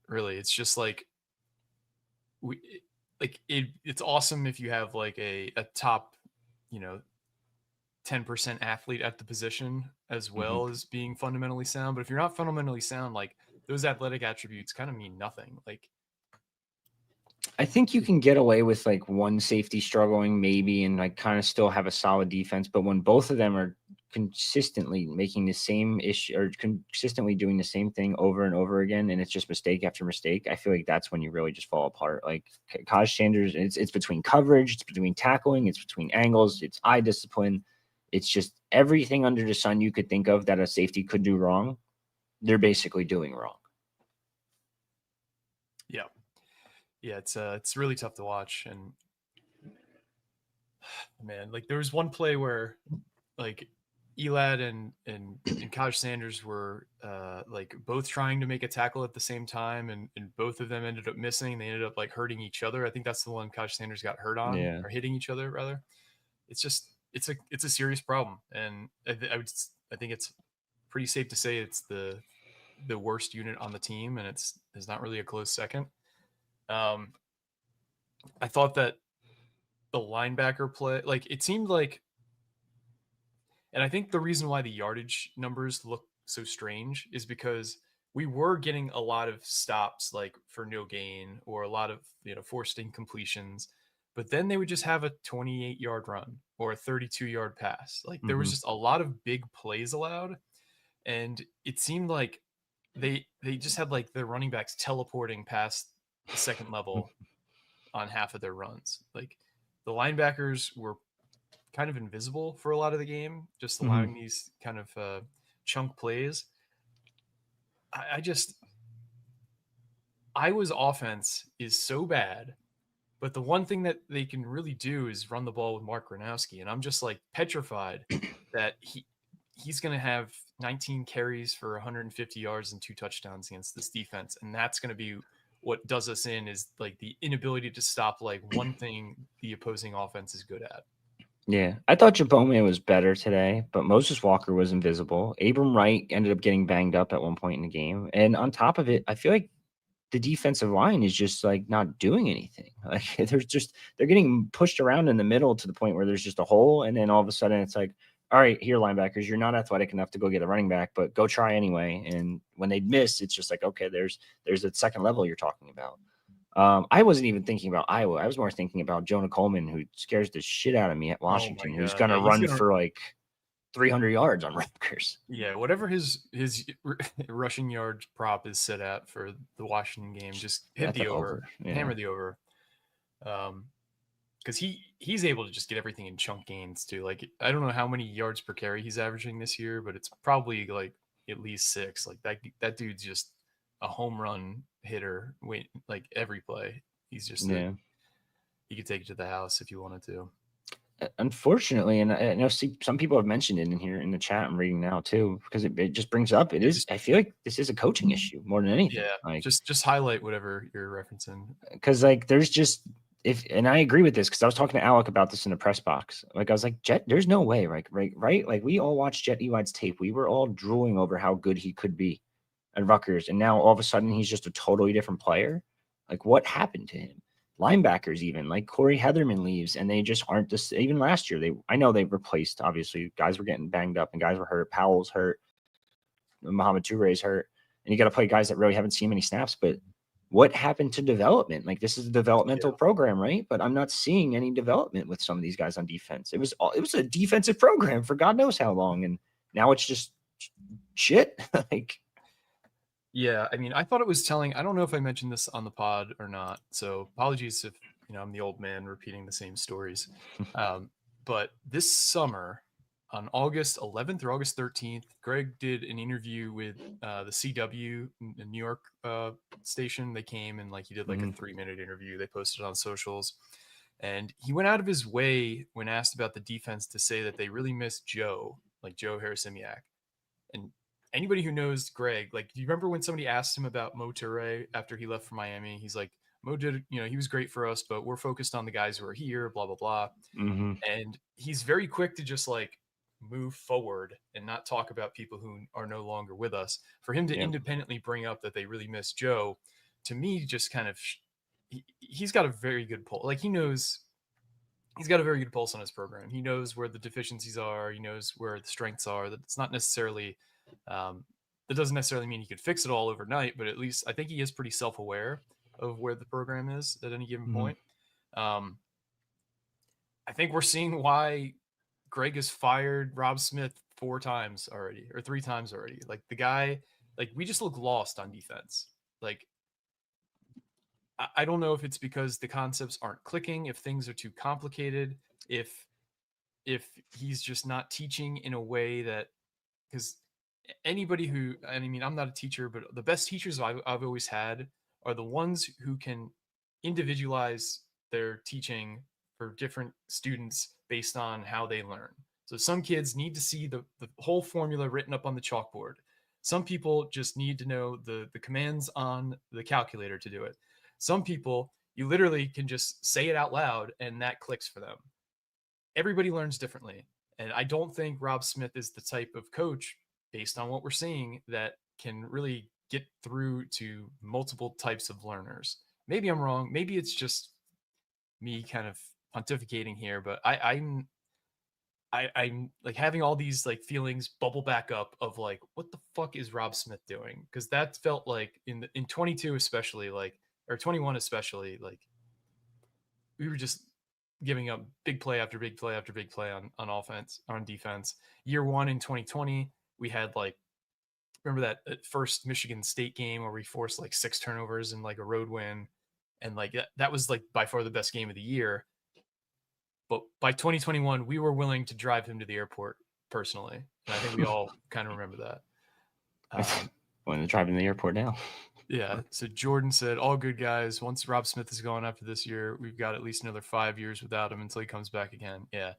Really, it's just like it's awesome if you have like a top, 10% athlete at the position as well as being fundamentally sound. But if you're not fundamentally sound, like those athletic attributes kind of mean nothing. Like I think you can get away with like one safety struggling maybe and like kind of still have a solid defense. But when both of them are consistently making the same issue or consistently doing the same thing over and over again, and it's just mistake after mistake, I feel like that's when you really just fall apart. Like Kaj Sanders, it's between coverage, it's between tackling, it's between angles, it's eye discipline. It's just everything under the sun you could think of that a safety could do wrong, they're basically doing wrong. Yeah, it's really tough to watch. And man, like there was one play where like Elad and Kaj Sanders were like both trying to make a tackle at the same time, and both of them ended up missing. They ended up like hurting each other. I think that's the one Kaj Sanders got hurt on, Yeah. or hitting each other rather. It's just it's a serious problem, and I think it's pretty safe to say it's the worst unit on the team, and it's not really a close second. I thought that the linebacker play, like it seemed like, and I think the reason why the yardage numbers look so strange is because we were getting a lot of stops like for no gain or a lot of forced incompletions, but then they would just have a 28-yard run or a 32-yard pass. Like there was just a lot of big plays allowed, and it seemed like they just had like their running backs teleporting past the second level on half of their runs. Like the linebackers were kind of invisible for a lot of the game, just allowing these kind of chunk plays. Iowa's offense is so bad, but the one thing that they can really do is run the ball with Mark Gronowski, and I'm just like petrified that he's going to have 19 carries for 150 yards and 2 touchdowns against this defense, and that's going to be what does us in, is like the inability to stop like one thing the opposing offense is good at. Yeah, I thought Jabome was better today, but Moses Walker was invisible. Abram Wright ended up getting banged up at one point in the game. And on top of it, I feel like the defensive line is just like not doing anything. Like they're getting pushed around in the middle to the point where there's just a hole. And then all of a sudden it's like, all right, here, linebackers, you're not athletic enough to go get a running back, but go try anyway. And when they miss, it's just like, okay, there's a second level you're talking about. I wasn't even thinking about Iowa. I was more thinking about Jonah Coleman, who scares the shit out of me at Washington, who's going to run for like 300 yards on Rutgers. Yeah, whatever his rushing yards prop is set at for the Washington game, just hit the over. Yeah. Hammer the over. Because he's able to just get everything in chunk gains too. Like I don't know how many yards per carry he's averaging this year, but it's probably like at least 6. Like that dude's just a home run hitter. Wait, like every play, he's just he could take it to the house if you wanted to. Unfortunately, and I know some people have mentioned it in here in the chat I'm reading now too, because it just brings up I feel like this is a coaching issue more than anything. Yeah, like just highlight whatever you're referencing, because like there's just and I agree with this because I was talking to Alec about this in the press box. Like I was like, Jet, there's no way, right? Like we all watched Jet Ewad's tape. We were all drooling over how good he could be at Rutgers, and now all of a sudden he's just a totally different player. Like what happened to him? Linebackers, even like Corey Heatherman leaves, and they just aren't this. Even last year, I know they replaced. Obviously, guys were getting banged up and guys were hurt. Powell's hurt. Muhammad Toure's hurt, and you got to play guys that really haven't seen many snaps. But what happened to development? Like this is a developmental program, right? But I'm not seeing any development with some of these guys on defense. It was a defensive program for God knows how long, and now it's just shit. Like. Yeah, I mean, I thought it was telling. I don't know if I mentioned this on the pod or not, so apologies if I'm the old man repeating the same stories. But this summer, on August 11th or August 13th, Greg did an interview with the CW, the New York station. They came and like he did like a 3-minute interview. They posted it on socials, and he went out of his way when asked about the defense to say that they really missed Joe Harrisimiak, and anybody who knows Greg, like, do you remember when somebody asked him about Mo Toure after he left for Miami? He's like, Mo did, he was great for us, but we're focused on the guys who are here, blah, blah, blah. Mm-hmm. And he's very quick to just like move forward and not talk about people who are no longer with us. For him to independently bring up that they really miss Joe, to me, just kind of, he's got a very good pull. Like, he's got a very good pulse on his program. He knows where the deficiencies are. He knows where the strengths are. That it's not necessarily, that doesn't necessarily mean he could fix it all overnight, but at least I think he is pretty self-aware of where the program is at any given point. I think we're seeing why Greg has fired Rob Smith 4 times already, or 3 times already. Like, the guy, like, we just look lost on defense. Like, I don't know if it's because the concepts aren't clicking, if things are too complicated, if he's just not teaching in a way that, because anybody who, I mean, I'm not a teacher, but the best teachers I've always had are the ones who can individualize their teaching for different students based on how they learn. So some kids need to see the whole formula written up on the chalkboard. Some people just need to know the commands on the calculator to do it. Some people, you literally can just say it out loud and that clicks for them. Everybody learns differently. And I don't think Rob Smith is the type of coach, based on what we're seeing, that can really get through to multiple types of learners. Maybe I'm wrong. Maybe it's just me kind of pontificating here, but I'm like having all these like feelings bubble back up of like, what the fuck is Rob Smith doing? Because that felt like in 22 especially, like, or 21 especially, like, we were just giving up big play after big play after big play on offense, on defense. Year 1 in 2020, we had like, remember that first Michigan State game where we forced like 6 turnovers and like a road win, and like that was like by far the best game of the year. But by 2021, we were willing to drive him to the airport personally, and I think we all kind of remember that. Willing to drive him to the airport now. Yeah. So Jordan said, all good guys. Once Rob Smith is gone after this year, we've got at least another 5 years without him until he comes back again. Yeah.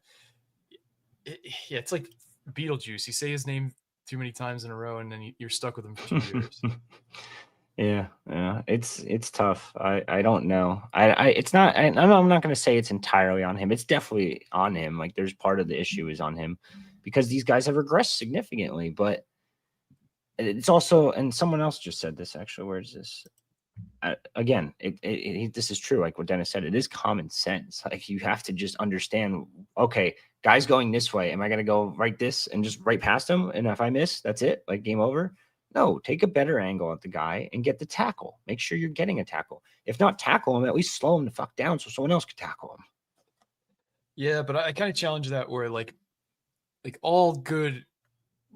It's like Beetlejuice. You say his name too many times in a row, and then you're stuck with him for 2 years. Yeah, it's tough. I don't know. It's not. I'm not going to say it's entirely on him. It's definitely on him. Like, there's part of the issue is on him because these guys have regressed significantly. But it's also, and someone else just said this actually. Where is this? Again, this is true. Like what Dennis said, it is common sense. Like, you have to just understand. Okay, guys going this way. Am I going to go right this and just right past him? And if I miss, that's it. Like, game over. No, take a better angle at the guy and get the tackle. Make sure you're getting a tackle. If not tackle him, at least slow him the fuck down so someone else could tackle him. Yeah, but I kind of challenge that where like all good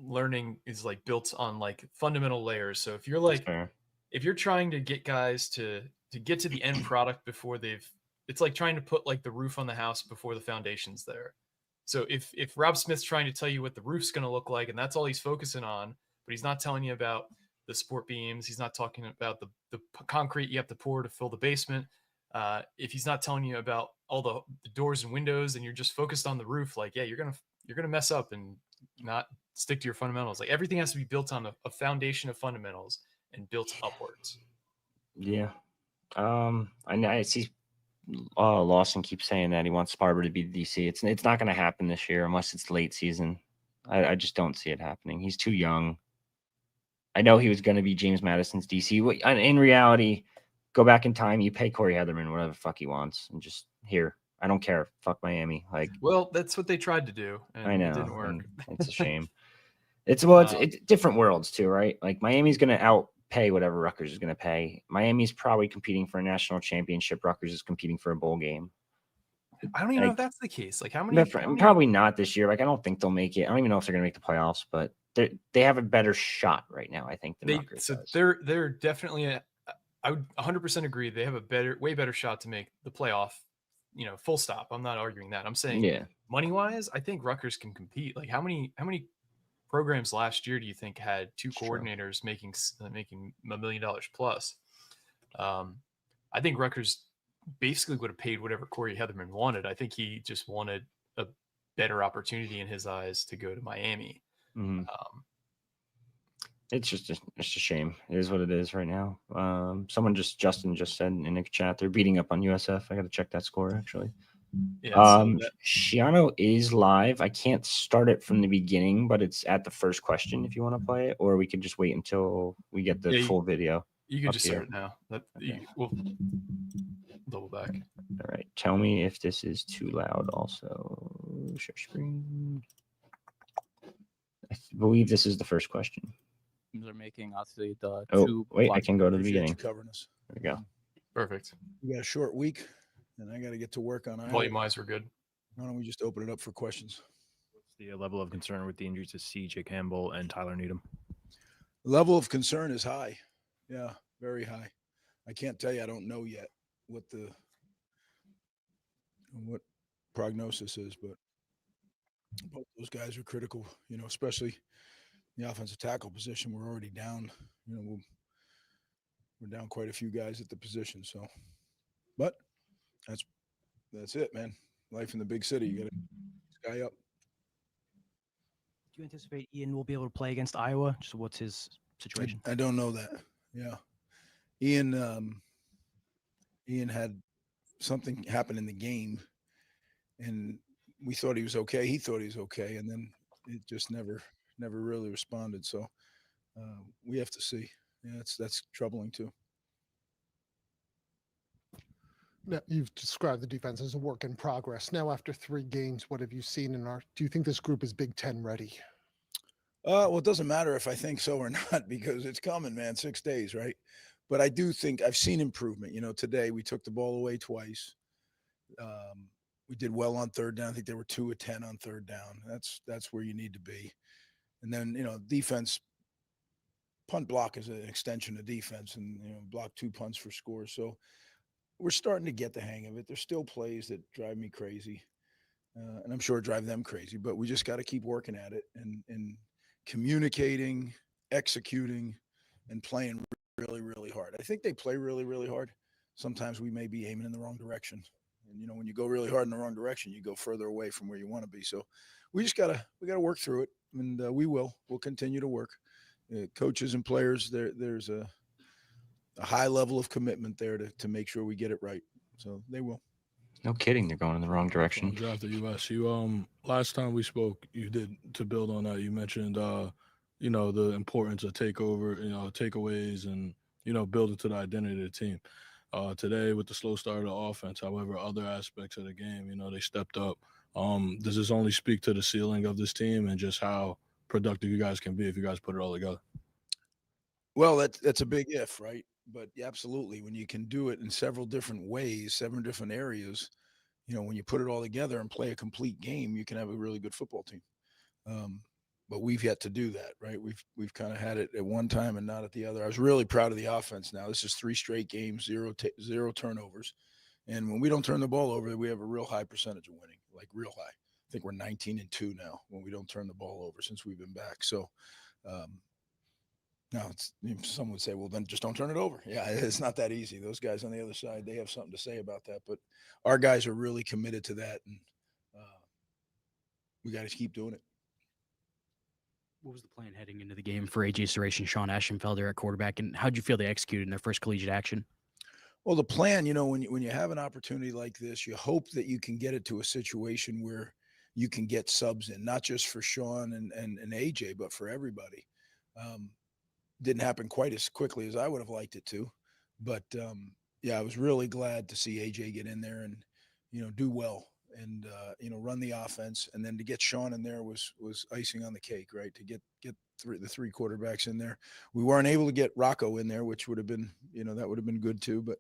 learning is like built on like fundamental layers. So if you're like, if you're trying to get guys to get to the end product before it's like trying to put like the roof on the house before the foundation's there. So if Rob Smith's trying to tell you what the roof's going to look like and that's all he's focusing on, but he's not telling you about the support beams, he's not talking about the concrete you have to pour to fill the basement. If he's not telling you about all the doors and windows and you're just focused on the roof, like, yeah, you're gonna mess up and not stick to your fundamentals. Like, everything has to be built on a foundation of fundamentals and built upwards. Yeah. I see Lawson keeps saying that he wants Sparber to be the DC. It's not going to happen this year unless it's late season. I just don't see it happening. He's too young. I know he was going to be James Madison's DC. In reality, go back in time, you pay Corey Heatherman whatever the fuck he wants, and just here. I don't care. Fuck Miami. Like, well, that's what they tried to do, and I know it didn't work. It's a shame. It's different worlds too, right? Like, Miami's going to outpay whatever Rutgers is going to pay. Miami's probably competing for a national championship. Rutgers is competing for a bowl game. I don't even know if that's the case. Like, how many? Probably not this year. Like, I don't think they'll make it. I don't even know if they're going to make the playoffs, but they have a better shot right now, I think, than Rutgers does. They're definitely I would 100% agree. They have a way better shot to make the playoff. Full stop. I'm not arguing that. I'm saying money wise, I think Rutgers can compete. Like, how many programs last year do you think had 2 coordinators making $1 million plus? I think Rutgers basically would have paid whatever Corey Heatherman wanted. I think he just wanted a better opportunity in his eyes to go to Miami. Mm-hmm. It's just it's a shame. It is what it is right now. Justin just said in the chat they're beating up on USF. I got to check that score actually. Yeah, so Shiano is live. I can't start it from the beginning, but it's at the first question if you want to play it, or we could just wait until we get the full video. You can up just here. start it now. We'll double back. All right. Tell me if this is too loud also. Share screen. I believe this is the first question. They're making obviously the wait, I can go to the beginning. Covering us. There we go. Perfect. We got a short week, and I got to get to work on it. Volume-wise, we're good. Why don't we just open it up for questions? What's the level of concern with the injuries to C.J. Campbell and Tyler Needham? The level of concern is high. Yeah, very high. I can't tell you. I don't know yet what prognosis is, but both those guys are critical. Especially the offensive tackle position. We're already down. We're down quite a few guys at the position. So, but that's it, man. Life in the big city. You got to sky up. Do you anticipate Ian will be able to play against Iowa? Just what's his situation? I don't know that. Yeah, Ian had something happen in the game, and we thought he was okay. He thought he was okay, and then it just never really responded. So we have to see. Yeah, that's troubling too. Now, you've described the defense as a work in progress. Now, after 3 games, what have you seen do you think this group is Big Ten ready? Well, it doesn't matter if I think so or not, because it's coming, man. 6 days, right? But I do think I've seen improvement. Today we took the ball away twice. We did well on third down. I think they were 2 of 10 on third down. That's where you need to be. And then, defense, punt block is an extension of defense, and, block 2 punts for scores. So we're starting to get the hang of it. There's still plays that drive me crazy, and I'm sure drive them crazy, but we just got to keep working at it and communicating, executing, and playing really, really hard. I think they play really, really hard. Sometimes we may be aiming in the wrong direction. And, when you go really hard in the wrong direction, you go further away from where you want to be. So we gotta work through it, and we'll continue to work. Coaches and players, there's a high level of commitment there to make sure we get it right. So they will. No kidding, they're going in the wrong direction. Draft the US. You last time we spoke, you did, to build on that, you mentioned the importance of takeaways and building to the identity of the team. Today with the slow start of the offense, however, other aspects of the game, they stepped up. Does this only speak to the ceiling of this team and just how productive you guys can be if you guys put it all together? Well, that's a big if, right? But absolutely, when you can do it in several different ways, 7 different areas, when you put it all together and play a complete game, you can have a really good football team. But we've yet to do that, right? We've kind of had it at one time and not at the other. I was really proud of the offense. Now this is 3 straight games, zero turnovers, and when we don't turn the ball over, we have a real high percentage of winning, like real high. I think we're 19-2 now when we don't turn the ball over since we've been back. So. Now, some would say, well, then just don't turn it over. Yeah, it's not that easy. Those guys on the other side, they have something to say about that. But our guys are really committed to that, and we got to keep doing it. What was the plan heading into the game for AJ Suresh and Sean Ashenfelder at quarterback, and how did you feel they executed in their first collegiate action? Well, the plan, when you have an opportunity like this, you hope that you can get it to a situation where you can get subs in, not just for Sean and AJ, but for everybody. Didn't happen quite as quickly as I would have liked it to, but I was really glad to see AJ get in there and do well and run the offense, and then to get Sean in there was icing on the cake, right? To get the 3 quarterbacks in there. We weren't able to get Rocco in there, which would have been that would have been good too, but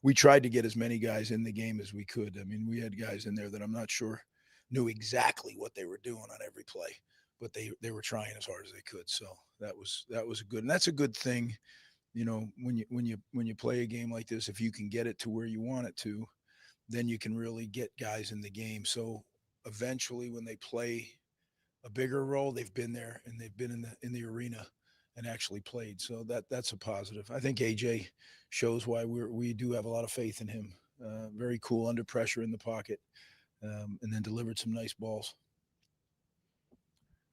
we tried to get as many guys in the game as we could. I mean, we had guys in there that I'm not sure knew exactly what they were doing on every play, but they were trying as hard as they could. So that was a good, and that's a good thing. When you play a game like this, if you can get it to where you want it to, then you can really get guys in the game. So eventually when they play a bigger role, they've been there and they've been in the arena and actually played. So that's a positive. I think AJ shows why we do have a lot of faith in him. Very cool under pressure in the pocket, and then delivered some nice balls.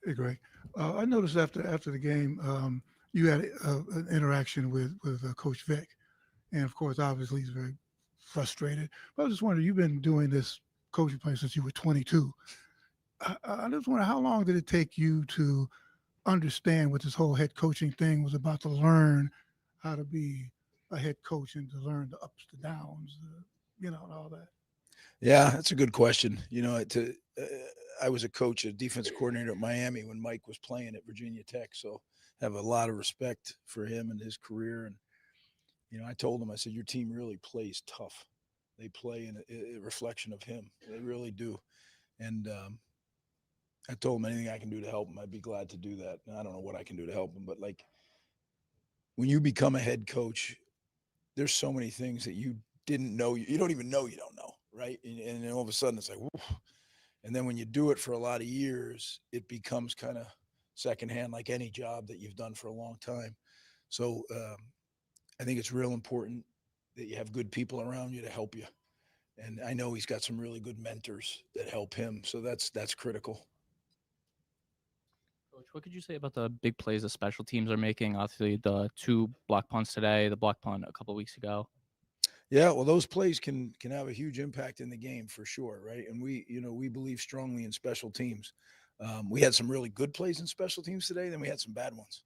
Hey, Greg. I noticed after the game, you had an interaction with Coach Vic, and of course, obviously, he's very frustrated. But I was just wondering, you've been doing this coaching play since you were 22. I just wonder, how long did it take you to understand what this whole head coaching thing was about, to learn how to be a head coach and to learn the ups, the downs, and all that? Yeah, that's a good question. I was a coach, a defensive coordinator at Miami when Mike was playing at Virginia Tech, so I have a lot of respect for him and his career. And I told him, I said, your team really plays tough. They play in a reflection of him. They really do. And I told him anything I can do to help him, I'd be glad to do that. And I don't know what I can do to help him, but like, when you become a head coach, there's so many things that you didn't know. You don't even know you don't know, right? And then all of a sudden it's like, whoa. And then when you do it for a lot of years, it becomes kind of secondhand, like any job that you've done for a long time. So I think it's real important that you have good people around you to help you. And I know he's got some really good mentors that help him. So that's critical. Coach, what could you say about the big plays the special teams are making? Obviously, the 2 block punts today, the block punt a couple of weeks ago. Yeah, well, those plays can have a huge impact in the game for sure, right? And we believe strongly in special teams. We had some really good plays in special teams today, then we had some bad ones,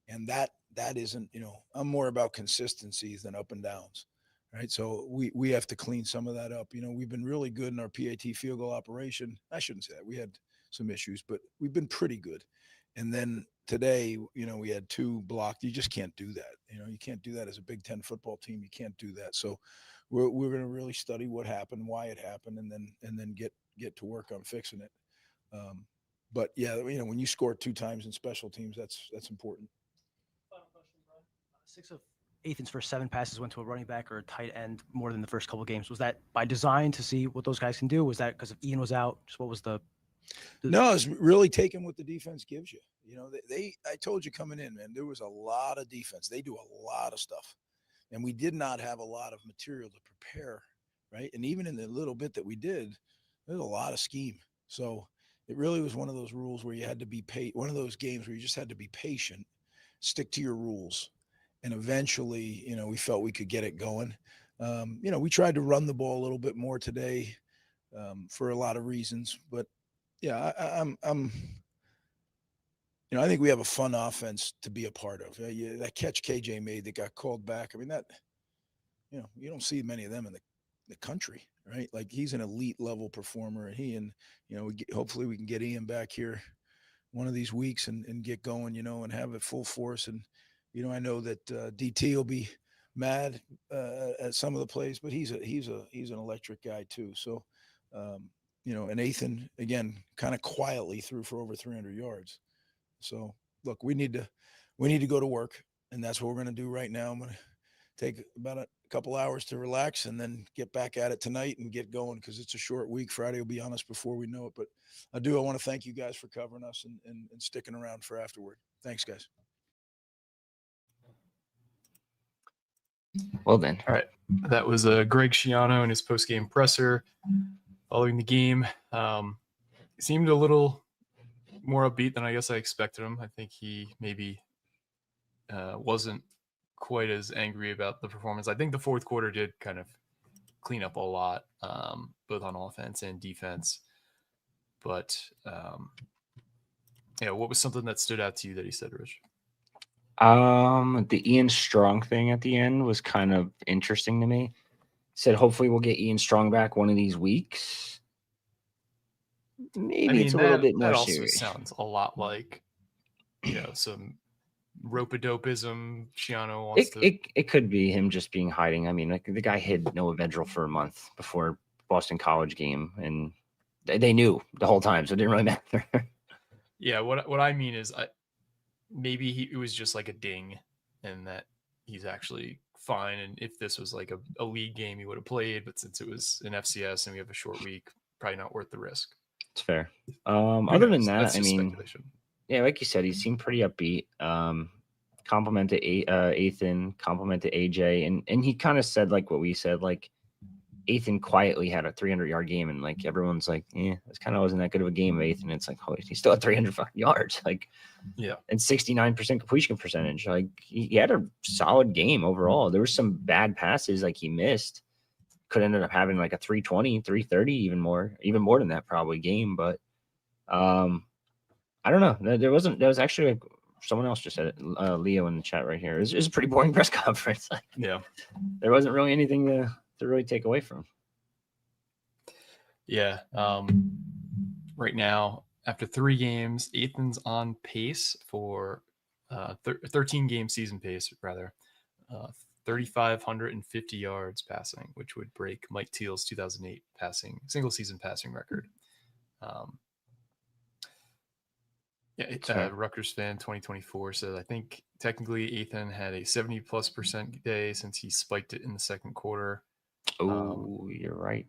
and that isn't. I'm more about consistencies than up and downs, right? So we have to clean some of that up. We've been really good in our PAT field goal operation. I shouldn't say that. We had some issues, but we've been pretty good. And then today, we had 2 blocked. You just can't do that. You can't do that as a Big Ten football team. You can't do that. So we're going to really study what happened, why it happened, and then get to work on fixing it. But yeah, when you score 2 times in special teams, that's important. Final question, Brian. 6 of Ethan's first 7 passes went to a running back or a tight end more than the first couple of games. Was that by design to see what those guys can do? Was that because Ian was out? Just what was the No, it's really taking what the defense gives you. I told you coming in, man, there was a lot of defense. They do a lot of stuff. And we did not have a lot of material to prepare, right? And even in the little bit that we did, there's a lot of scheme. So it really was one of those rules where you had to be one of those games where you just had to be patient, stick to your rules. And eventually, we felt we could get it going. We tried to run the ball a little bit more today for a lot of reasons, but yeah, I think we have a fun offense to be a part of. That catch KJ made that got called back. I mean, that, you don't see many of them in the country, right? Like, he's an elite level performer, and hopefully we can get Ian back here one of these weeks and get going, and have it full force. And, I know that DT will be mad at some of the plays, but he's an electric guy too. So, and Ethan, again, kind of quietly threw for over 300 yards. So look, we need to go to work, and that's what we're going to do right now. I'm going to take about a couple hours to relax and then get back at it tonight and get going, because it's a short week. Friday will be on us before we know it. But I want to thank you guys for covering us and sticking around for afterward. Thanks, guys. Well then. All right. That was Greg Schiano in his post-game presser following the game. Seemed a little more upbeat than I guess I expected him. I think he maybe wasn't quite as angry about the performance. I think the fourth quarter did kind of clean up a lot, both on offense and defense. But what was something that stood out to you that he said, Rich? The Ian Strong thing at the end was kind of interesting to me. Said hopefully we'll get Ian Strong back one of these weeks. Maybe it's a little bit more that also serious. Sounds a lot like some rope-a-dopeism. Schiano wants it could be him just being hiding. I mean, like, the guy hid Noah Vedral for a month before Boston College game, and they knew the whole time, so it didn't really matter. Yeah, what I mean is, maybe it was just like a ding, and that he's actually fine. And if this was like a league game, he would have played. But since it was an FCS and we have a short week, probably not worth the risk. It's fair. Other than that, That's I mean, speculation. Yeah, like you said, he seemed pretty upbeat. Complimented Ethan, complimented AJ, and he kind of said like what we said, like Ethan quietly had a 300-yard game, and like everyone's like, this kind of wasn't that good of a game of Ethan. It's like, oh, he still had 300 fucking yards, like, Yeah. and 69% completion percentage. Like he had a solid game overall. There were some bad passes like he missed. Could end up having like a 320, 330, even more than that probably game. But I don't know. There was actually like someone else just said it. Leo in the chat right here. It was a pretty boring press conference. Like, Yeah. There wasn't really anything to really take away from. Yeah. Right now, after 3 games, Ethan's on pace for 13-game season pace, rather. 3,550 yards passing, which would break Mike Teal's 2008 single season passing record. Rutgers fan 2024 says, I think technically Ethan had a 70+% day since he spiked it in the second quarter. Oh, you're right.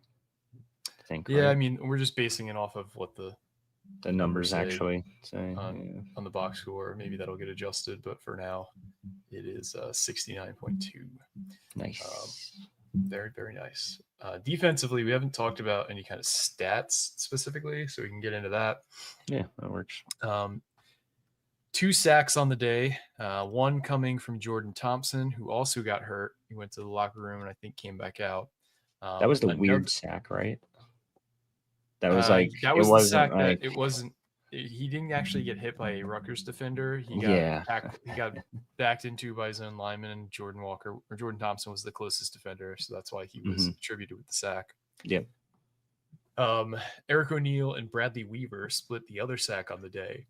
Yeah, I mean, we're just basing it off of what the numbers actually say on the box score. Maybe that'll get adjusted, but for now, it is 69.2. Nice. Very, very nice. Defensively, we haven't talked about any kind of stats specifically, so we can get into that. Yeah, that works. 2 sacks on the day. One coming from Jordan Thompson, who also got hurt. He went to the locker room and I think came back out. That was the weird sack, right? That was that was the sack that it wasn't. He didn't actually get hit by a Rutgers defender. He got backed into by his own lineman, and Jordan Thompson was the closest defender, so that's why he was attributed with the sack. Yep. Eric O'Neill and Bradley Weaver split the other sack on the day.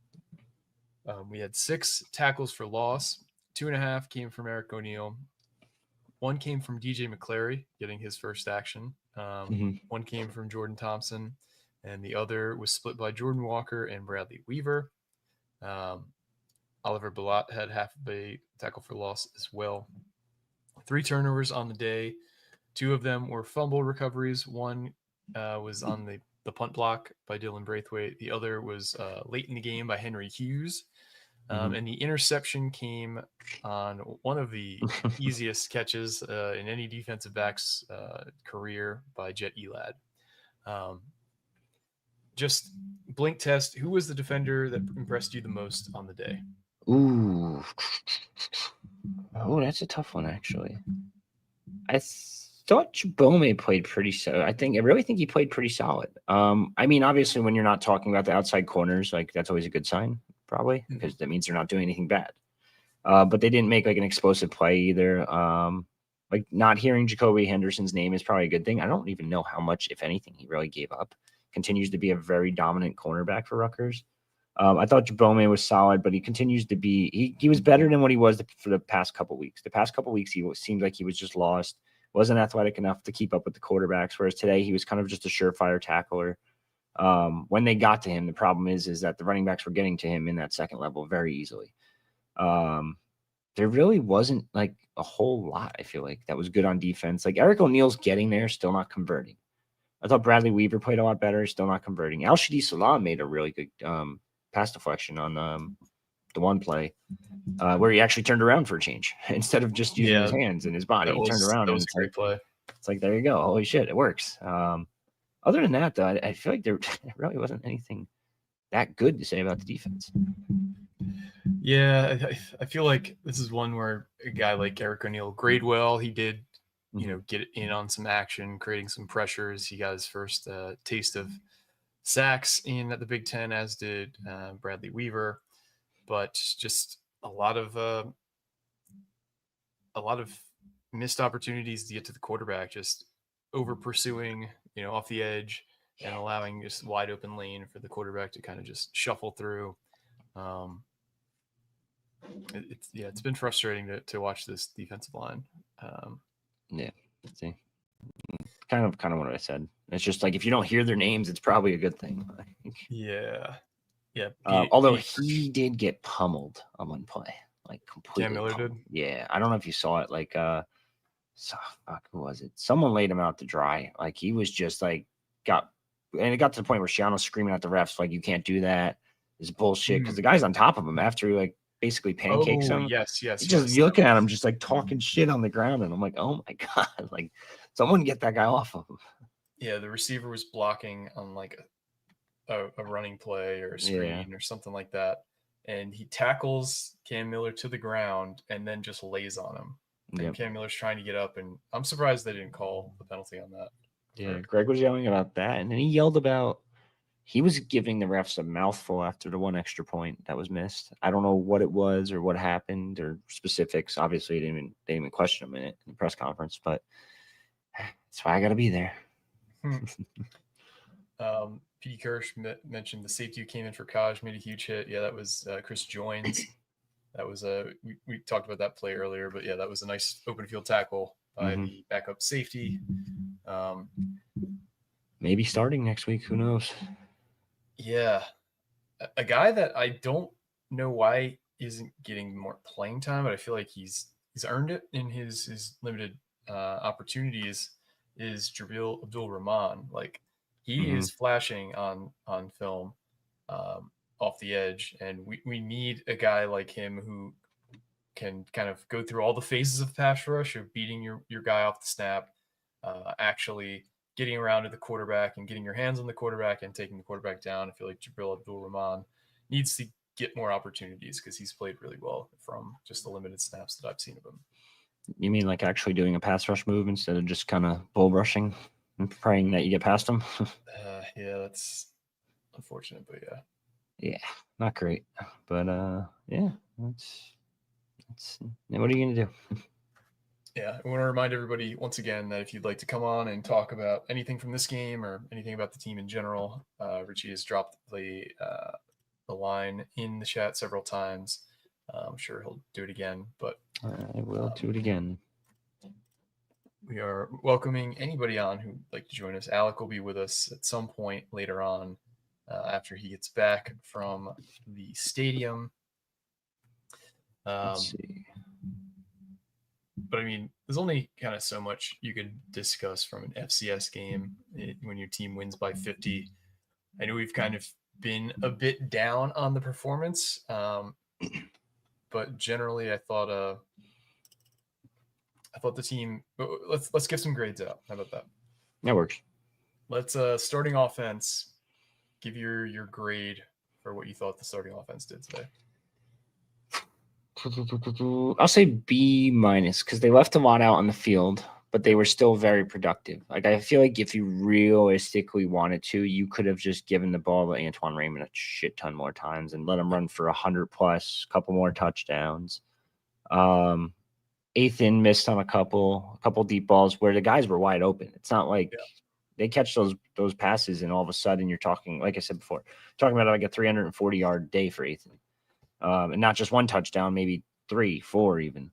We had 6 tackles for loss. 2.5 came from Eric O'Neill. 1 came from DJ McClary, getting his first action. 1 came from Jordan Thompson, and the other was split by Jordan Walker and Bradley Weaver. Oliver Balat had half of a tackle for loss as well. 3 turnovers on the day. 2 of them were fumble recoveries. 1 was on the punt block by Dylan Braithwaite. The other was late in the game by Henry Hughes. And the interception came on one of the easiest catches in any defensive back's career by Jet Elad. Just blink test. Who was the defender that impressed you the most on the day? Ooh. Oh, that's a tough one, actually. I thought Chibome played pretty solid. I really think he played pretty solid. I mean, obviously, when you're not talking about the outside corners, like that's always a good sign, probably, because that means they're not doing anything bad. But they didn't make like an explosive play either. Like not hearing Jacoby Henderson's name is probably a good thing. I don't even know how much, if anything, he really gave up. Continues to be a very dominant cornerback for Rutgers. I thought Jabome was solid, but he continues to be he was better than what he was for the past couple weeks. The past couple weeks, he seemed like he was just lost, wasn't athletic enough to keep up with the quarterbacks, whereas today he was kind of just a surefire tackler. When they got to him, the problem is that the running backs were getting to him in that second level very easily. There really wasn't like a whole lot, I feel like, that was good on defense. Like Eric O'Neill's getting there, still not converting. I thought Bradley Weaver played a lot better, still not converting. Al-Shadi Salam made a really good pass deflection on the one play where he actually turned around for a change instead of just using his hands and his body. He turned around. That was a great play. It's like, there you go. Holy shit, it works. Other than that, though, I feel like there really wasn't anything that good to say about the defense. Yeah, I feel like this is one where a guy like Eric O'Neill grade well. He did, get in on some action, creating some pressures. He got his first taste of sacks at the Big Ten, as did Bradley Weaver. But just a lot of missed opportunities to get to the quarterback, just over pursuing, off the edge and allowing just wide open lane for the quarterback to kind of just shuffle through. It's been frustrating to watch this defensive line. See, kind of what I said. It's just like if you don't hear their names, it's probably a good thing. Yeah. Although he did get pummeled on one play, like completely. Cam Miller pummeled. did. Yeah, I don't know if you saw it. Like, who was it? Someone laid him out to dry. Like he was just like it got to the point where Shiano's screaming at the refs like, "You can't do that. It's bullshit." Because the guy's on top of him after he like basically pancakes him. Yes. You're looking at him just like talking shit on the ground, and I'm like, oh my god, like Someone get that guy off of him. Yeah, the receiver was blocking on like a running play or a screen or something like that. And he tackles Cam Miller to the ground and then just lays on him. And Cam Miller's trying to get up, and I'm surprised they didn't call the penalty on that. Yeah, Greg was yelling about that, and then he yelled about he was giving the refs a mouthful after the one extra point that was missed. I don't know what it was or what happened or specifics. Obviously, they didn't even question him in it in the press conference, but that's why I got to be there. P. Kirsch mentioned the safety who came in for Kaj made a huge hit. Yeah, that was Chris Joins. That was we talked about that play earlier, but yeah, that was a nice open field tackle by the backup safety. Maybe starting next week. Who knows? Yeah, a guy that I don't know why isn't getting more playing time, but I feel like he's earned it in his limited opportunities is Jabril Abdul-Rahman. Like he is flashing on film off the edge, and we need a guy like him who can kind of go through all the phases of pass rush of beating your guy off the snap, actually getting around to the quarterback and getting your hands on the quarterback and taking the quarterback down. I feel like Jabril Abdul-Rahman needs to get more opportunities because he's played really well from just the limited snaps that I've seen of him. You mean like actually doing a pass rush move instead of just kind of bull rushing and praying that you get past him? Yeah, that's unfortunate, but yeah. Yeah, not great. But yeah, that's what are you gonna do? Yeah, I want to remind everybody once again that if you'd like to come on and talk about anything from this game or anything about the team in general, Richie has dropped the line in the chat several times. I'm sure he'll do it again, but I will do it again. We are welcoming anybody on who'd like to join us. Alec will be with us at some point later on after he gets back from the stadium. Let's see. But I mean, there's only kind of so much you could discuss from an FCS game when your team wins by 50. I know we've kind of been a bit down on the performance, but generally, I thought the team. Let's get some grades out. How about that? That works. Let's starting offense. Give your grade for what you thought the starting offense did today. I'll say B- because they left a lot out on the field, but they were still very productive. Like I feel like if you realistically wanted to, you could have just given the ball to Antoine Raymond a shit ton more times and let him run for 100+, a couple more touchdowns. Ethan missed on a couple deep balls where the guys were wide open. It's not like they catch those passes and all of a sudden you're talking, like I said before, talking about like a 340-yard day for Ethan. And not just one touchdown, maybe 3, 4 even.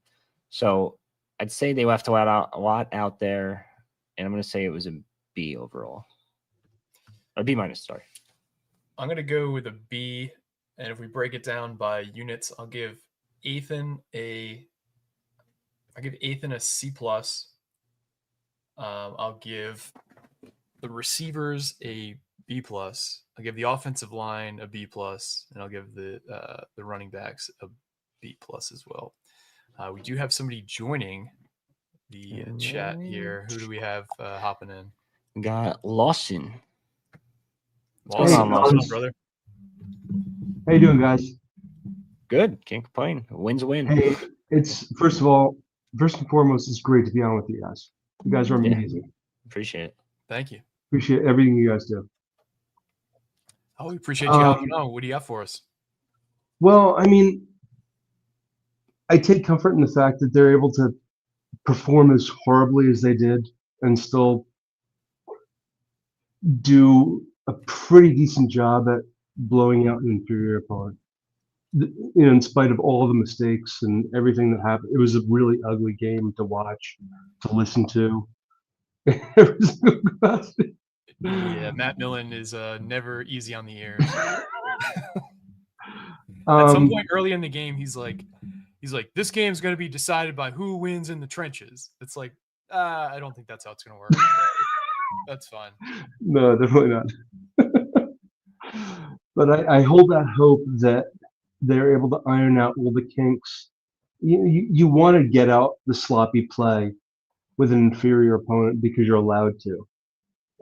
So I'd say they left a lot out there, and I'm going to say it was a B overall. Or B-, sorry. I'm going to go with a B, and if we break it down by units, I'll give Ethan a C+. I'll give the receivers a B+. I'll give the offensive line a B+, and I'll give the running backs a B+ as well. We do have somebody joining the chat here. Who do we have hopping in? We got Lawson. What's going on, brother? How you doing, guys? Good. Can't complain. A win's a win. Hey, it's first and foremost, it's great to be on with you guys. You guys are amazing. Appreciate it. Thank you. Appreciate everything you guys do. Oh, we appreciate you hopping on. What do you got for us? Well, I mean, I take comfort in the fact that they're able to perform as horribly as they did and still do a pretty decent job at blowing out an inferior opponent. In spite of all the mistakes and everything that happened, it was a really ugly game to watch, to listen to. Yeah, Matt Millen is never easy on the ears. At some point early in the game, he's like, this game's going to be decided by who wins in the trenches. It's like, I don't think that's how it's going to work. That's fine. No, definitely not. But I hold that hope that they're able to iron out all the kinks. You want to get out the sloppy play with an inferior opponent because you're allowed to.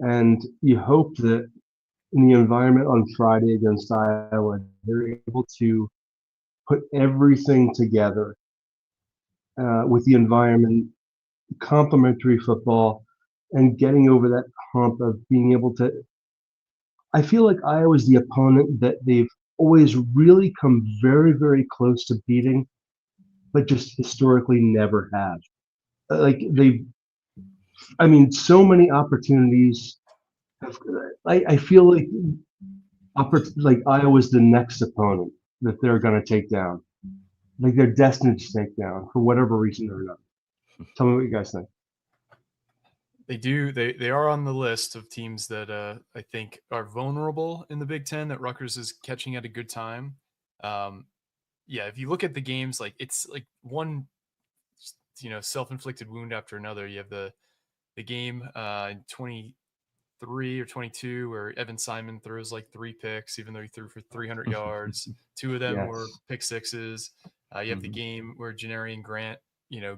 And you hope that in the environment on Friday against Iowa, they're able to put everything together with the environment, complementary football, and getting over that hump of being able to. I feel like Iowa's the opponent that they've always really come very, very close to beating, but just historically never have. Like so many opportunities. I feel like Iowa's the next opponent that they're going to take down. Like they're destined to take down for whatever reason or not. Tell me what you guys think. They do. They are on the list of teams that I think are vulnerable in the Big Ten that Rutgers is catching at a good time. Yeah, if you look at the games, like it's like one, self-inflicted wound after another. You have the game in 23 or 22 where Evan Simon throws like 3 picks, even though he threw for 300 yards. 2 of them were pick sixes. You have the game where Janarian Grant,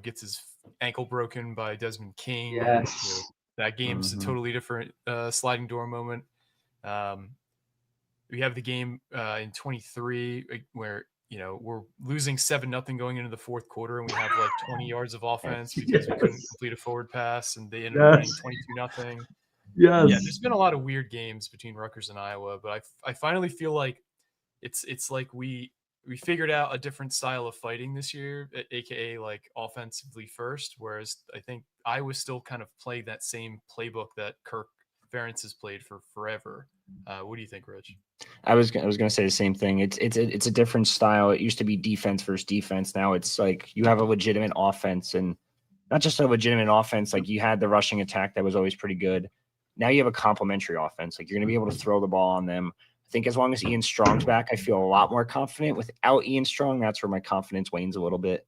gets his ankle broken by Desmond King. Yes. That game's a totally different sliding door moment. We have the game in 23 where, we're losing 7-0 going into the fourth quarter, and we have like 20 yards of offense because we couldn't complete a forward pass, and they ended up winning 22-0. Yes. Yeah, there's been a lot of weird games between Rutgers and Iowa, but I finally feel like it's like we figured out a different style of fighting this year, aka like offensively first, whereas I think Iowa still kind of played that same playbook that Kirk Ferentz has played for forever. What do you think, Rich? I was gonna say the same thing. It's a different style. It used to be defense versus defense. Now it's like you have a legitimate offense, and not just a legitimate offense. Like you had the rushing attack that was always pretty good. Now you have a complementary offense. Like you're gonna be able to throw the ball on them. I think as long as Ian Strong's back, I feel a lot more confident. Without Ian Strong, that's where my confidence wanes a little bit.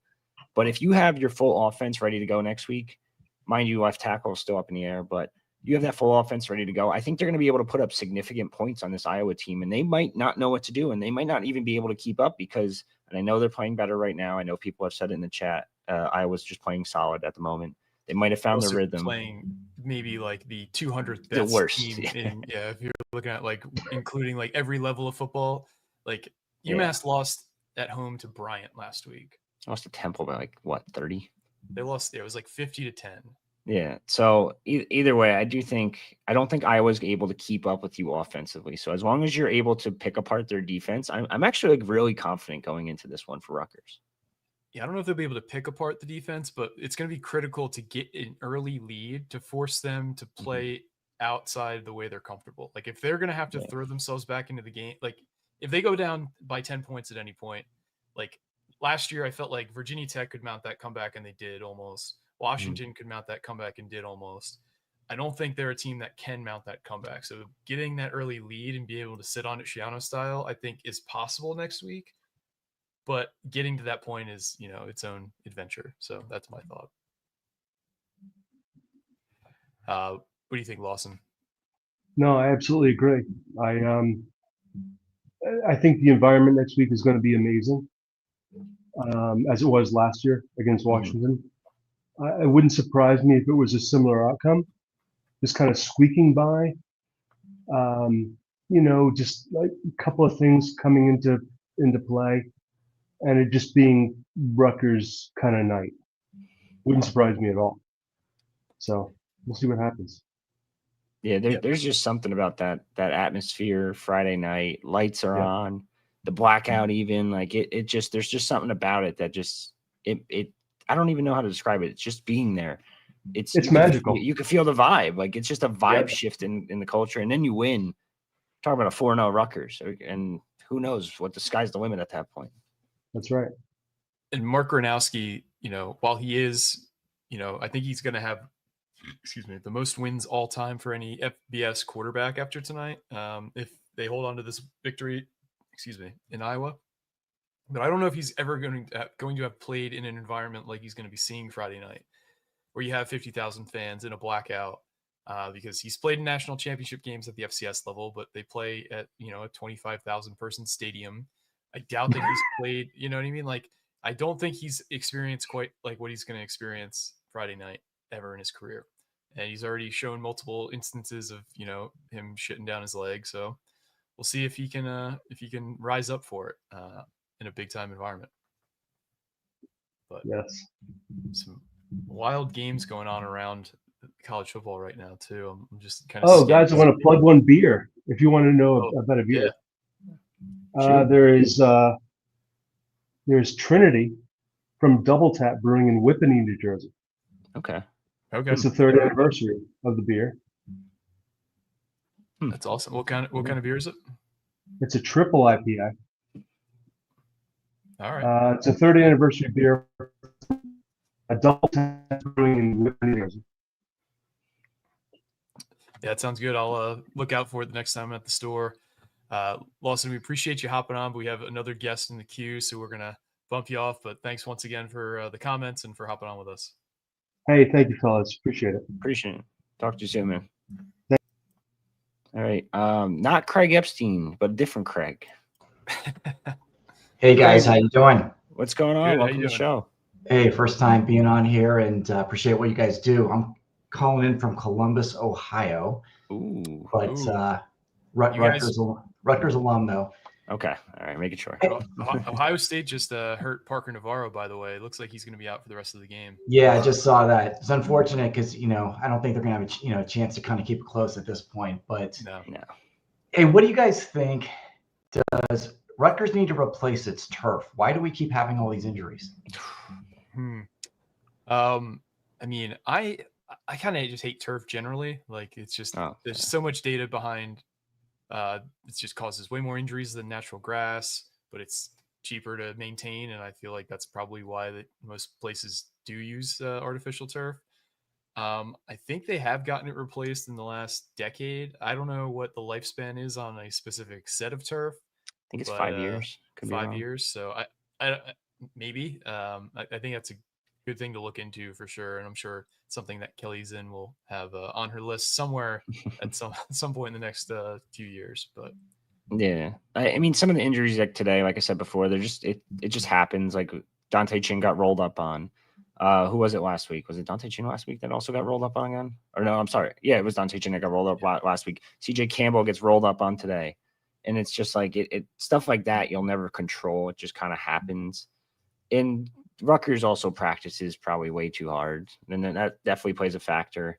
But if you have your full offense ready to go next week, mind you, left tackle is still up in the air, but you have that full offense ready to go. I think they're going to be able to put up significant points on this Iowa team, and they might not know what to do, and they might not even be able to keep up because, and I know they're playing better right now. I know people have said it in the chat. Iowa's just playing solid at the moment. They might have found their rhythm. Playing maybe like the 200th The best worst. team if you're looking at like including like every level of football. Like UMass lost at home to Bryant last week. Lost to Temple by like what, 30? They lost. It was like 50-10. Yeah. So either way, I don't think Iowa's able to keep up with you offensively. So as long as you're able to pick apart their defense, I'm actually like really confident going into this one for Rutgers. Yeah, I don't know if they'll be able to pick apart the defense, but it's going to be critical to get an early lead to force them to play outside the way they're comfortable. Like if they're going to have to throw themselves back into the game, like if they go down by 10 points at any point, like last year, I felt like Virginia Tech could mount that comeback, and they did almost. Washington could mount that comeback and did almost. I don't think they're a team that can mount that comeback. So getting that early lead and be able to sit on it Shiano style, I think is possible next week. But getting to that point is, its own adventure. So that's my thought. What do you think, Lawson? No, I absolutely agree. I think the environment next week is going to be amazing, as it was last year against Washington. It wouldn't surprise me if it was a similar outcome, just kind of squeaking by. Just like a couple of things coming into play, and it just being Rutgers kind of night. Wouldn't surprise me at all. So we'll see what happens. Yeah, there's just something about that atmosphere Friday night. Lights are on, the blackout even. Like it just there's just something about it that just it I don't even know how to describe it. It's just being there. It's magical. You can feel the vibe. Like it's just a vibe shift in the culture, and then you win. Talk about a 4-0 Rutgers, and who knows what the sky's the limit at that point. That's right. And Mark Gronowski, while he is, I think he's going to have, the most wins all time for any FBS quarterback after tonight. If they hold on to this victory, in Iowa. But I don't know if he's ever going to have played in an environment like he's going to be seeing Friday night, where you have 50,000 fans in a blackout, because he's played in national championship games at the FCS level, but they play at, a 25,000 person stadium. I doubt that he's played, you know what I mean? Like, I don't think he's experienced quite like what he's going to experience Friday night. ever in his career. And he's already shown multiple instances of, him shitting down his leg. So we'll see if he can rise up for it in a big time environment. But Yes. some wild games going on around college football right now too. I'm just kind of. Oh, guys, I want to plug one beer. If you want to know about a beer, there's Trinity from Double Tap Brewing in Whippany, New Jersey. Okay. It's the 3rd anniversary of the beer. That's awesome. What kind of beer is it? It's a triple IPA. All right. It's a 3rd anniversary beer. A Double Tap Brewing in Whippany, New Jersey. Yeah, that sounds good. I'll look out for it the next time I'm at the store. Lawson, we appreciate you hopping on, but we have another guest in the queue, so we're going to bump you off. But thanks once again for the comments and for hopping on with us. Hey, thank you, fellas. Appreciate it. Appreciate it. Talk to you soon, man. All right. Not Craig Epstein, but a different Craig. Hey, guys. How you doing? What's going on? Good, Welcome to the show. Hey, first time being on here, and appreciate what you guys do. I'm calling in from Columbus, Ohio. Ooh. But Rutgers alum, though. Okay. All right. Making sure. Ohio State just hurt Parker Navarro, by the way. It looks like he's going to be out for the rest of the game. Yeah, I just saw that. It's unfortunate because, I don't think they're going to have a chance to kind of keep it close at this point. But no. Hey, what do you guys think? Does Rutgers need to replace its turf? Why do we keep having all these injuries? I mean, I kind of just hate turf generally. Like, it's just there's so much data behind. It just causes way more injuries than natural grass, but it's cheaper to maintain, and I feel like that's probably why most places do use artificial turf. I think they have gotten it replaced in the last decade. I don't know what the lifespan is on a specific set of turf. I think it's 5 years. Could be 5 wrong. years. So I maybe. I think that's a good thing to look into for sure, and I'm sure something that Kelly Zinn will have on her list somewhere at some point in the next few years. But yeah, I mean, some of the injuries like today, like I said before, they're just it just happens. Like Dante Chin got rolled up on. Who was it last week? Was it Dante Chin last week that also got rolled up on again? Or no, I'm sorry. Yeah, it was Dante Chin that got rolled up last week. CJ Campbell gets rolled up on today. And it's just like it stuff like that you'll never control. It just kind of happens. And Rutgers also practices probably way too hard. And then that definitely plays a factor.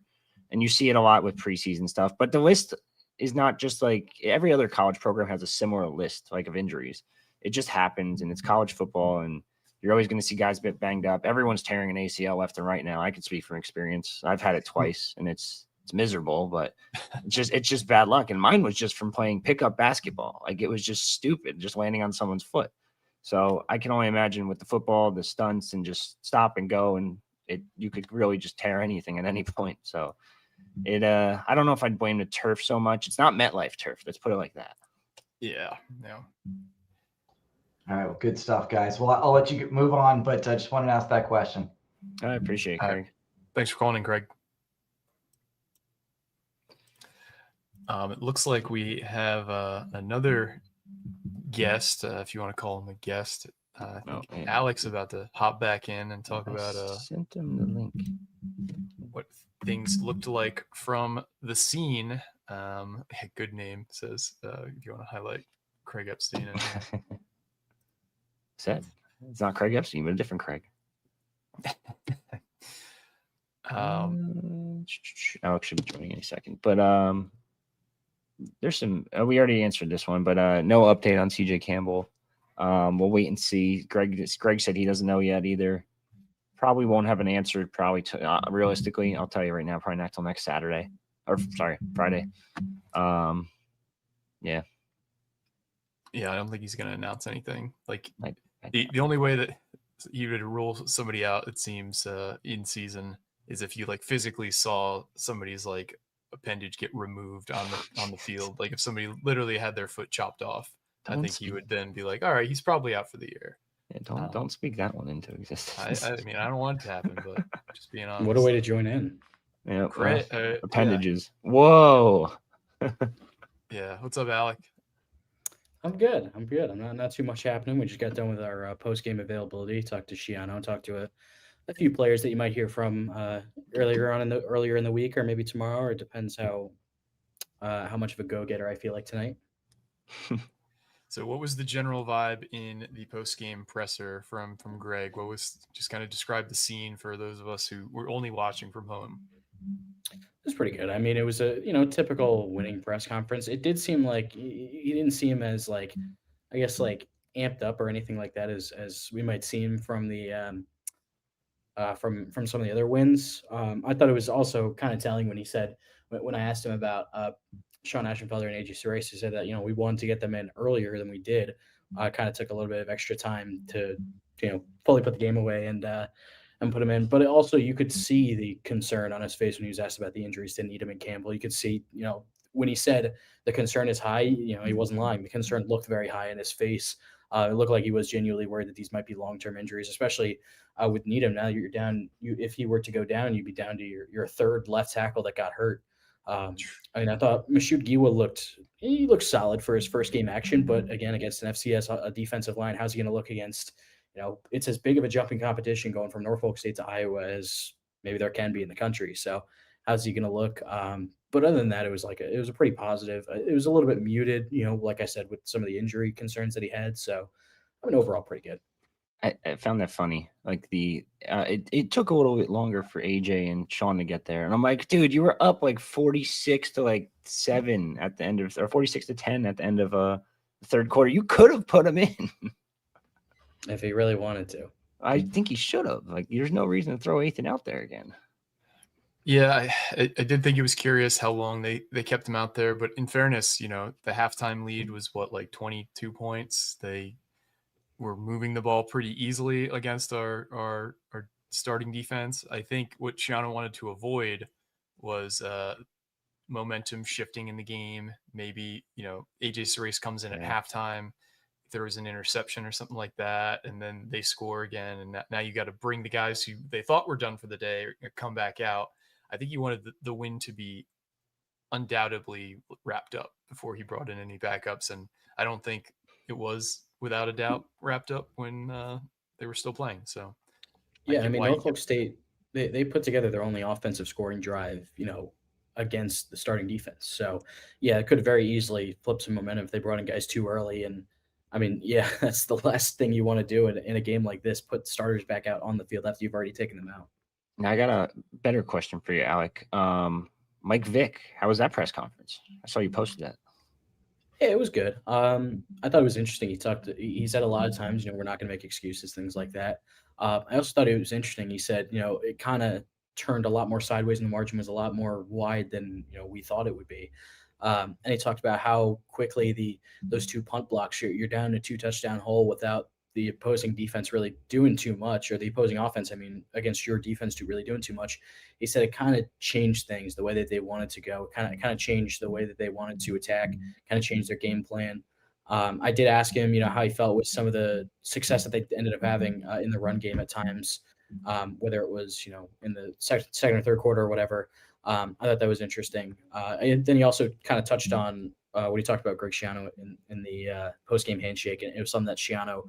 And you see it a lot with preseason stuff. But the list is not just like every other college program has a similar list like of injuries. It just happens, and it's college football, and you're always going to see guys get banged up. Everyone's tearing an ACL left and right now. I can speak from experience. I've had it twice, and it's miserable, but it's just bad luck. And mine was just from playing pickup basketball. Like, it was just stupid, just landing on someone's foot. So I can only imagine with the football, the stunts, and just stop and go, and you could really just tear anything at any point. So I don't know if I'd blame the turf so much. It's not MetLife turf. Let's put it like that. Yeah. No. All right. Well, good stuff, guys. Well, I'll let you move on, but I just wanted to ask that question. I appreciate it, Craig. Thanks for calling in, Craig. It looks like we have another guest, if you want to call him a guest. I think Alex about to hop back in and talk about sent him the link. What things looked like from the scene. Good name, says if you want to highlight Craig Epstein. Said it's not Craig Epstein, but a different Craig. Alex should be joining any second, but there's some. We already answered this one, but no update on CJ Campbell. We'll wait and see. Greg said he doesn't know yet either. Probably won't have an answer. Probably realistically, I'll tell you right now, probably not till next Saturday, or sorry, Friday. Yeah. Yeah, I don't think he's going to announce anything. Like the only way that he would rule somebody out, it seems, in season is if you like physically saw somebody's like appendage get removed on the field. Like if somebody literally had their foot chopped off, I think he would then be like, all right, he's probably out for the year. Yeah, don't speak that one into existence. I mean, I don't want it to happen, but just being honest. What a way to join in. Yeah, appendages. Yeah. Whoa. Yeah. What's up, Alec? I'm good. I'm not too much happening. We just got done with our post-game availability. Talked to Shiano, talked to a few players that you might hear from earlier in the week, or maybe tomorrow, or it depends how much of a go-getter I feel like tonight. So what was the general vibe in the post-game presser from Greg? What was, just kind of describe the scene for those of us who were only watching from home? It was pretty good. I mean, it was a typical winning press conference. It did seem like he didn't seem as like, I guess, like amped up or anything like that as we might see him from the from some of the other wins. I thought it was also kind of telling when he said, when I asked him about Sean Ashenfelder and AJ Serace, he said that we wanted to get them in earlier than we did. Kind of took a little bit of extra time to fully put the game away and put him in. But it also, you could see the concern on his face when he was asked about the injuries to Needham and Campbell. You could see when he said the concern is high, he wasn't lying. The concern looked very high in his face. It looked like he was genuinely worried that these might be long-term injuries, especially with Needham. Now you're down. If he were to go down, you'd be down to your third left tackle that got hurt. I mean, I thought Mashoud Giwa looked solid for his first game action, but again, against an FCS a defensive line, how's he going to look against? It's as big of a jumping competition going from Norfolk State to Iowa as maybe there can be in the country. So how's he going to look? But other than that, it was a pretty positive. It was a little bit muted, like I said, with some of the injury concerns that he had. So I mean, overall, pretty good. I found that funny. Like it took a little bit longer for AJ and Sean to get there, and I'm like, dude, you were up like 46-7 at the end of, or 46-10 at the end of the third quarter. You could have put him in if he really wanted to. I think he should have. Like, there's no reason to throw Ethan out there again. Yeah, I did think it was curious how long they kept him out there. But in fairness, the halftime lead was what, like 22 points. They were moving the ball pretty easily against our starting defense. I think what Shiano wanted to avoid was momentum shifting in the game. Maybe, AJ Serace comes in at halftime. If there was an interception or something like that, and then they score again. And now you got to bring the guys who they thought were done for the day or come back out. I think he wanted the win to be undoubtedly wrapped up before he brought in any backups. And I don't think it was without a doubt wrapped up when they were still playing. So yeah, I mean, Norfolk State, they put together their only offensive scoring drive, against the starting defense. So yeah, it could have very easily flipped some momentum if they brought in guys too early. And I mean, yeah, that's the last thing you want to do in a game like this, put starters back out on the field after you've already taken them out. Now I got a better question for you, Alec. Mike Vick, how was that press conference? I saw you posted that. Yeah, it was good. I thought it was interesting. He said a lot of times, we're not going to make excuses, things like that. I also thought it was interesting. He said, it kind of turned a lot more sideways and the margin was a lot more wide than, we thought it would be. And he talked about how quickly those two punt blocks, you're down a 2-touchdown hole without the opposing defense really doing too much, or the opposing offense, against your defense really doing too much. He said it kind of changed things, the way that they wanted to go, kind of changed the way that they wanted to attack, kind of changed their game plan. I did ask him, how he felt with some of the success that they ended up having in the run game at times, whether it was, in the second or third quarter or whatever. I thought that was interesting. And then he also kind of touched on what he talked about Greg Schiano in the post-game handshake, and it was something that Schiano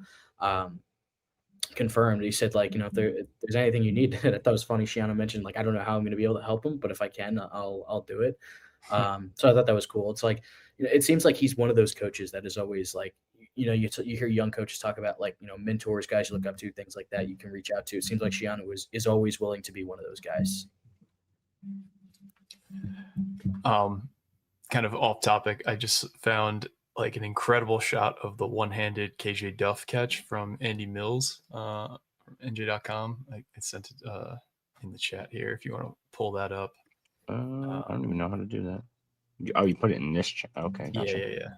confirmed. He said, if there's anything you need, I thought it was funny. Schiano mentioned, I don't know how I'm going to be able to help him, but if I can, I'll do it. So I thought that was cool. It's like, it seems like he's one of those coaches that is always you hear young coaches talk about mentors, guys you look up to, things like that you can reach out to. It seems like Schiano is always willing to be one of those guys. Kind of off topic, I just found an incredible shot of the one-handed KJ Duff catch from Andy Mills from NJ.com. I sent it in the chat here if you want to pull that up. I don't even know how to do that. Oh, you put it in this chat. Okay, gotcha. Yeah.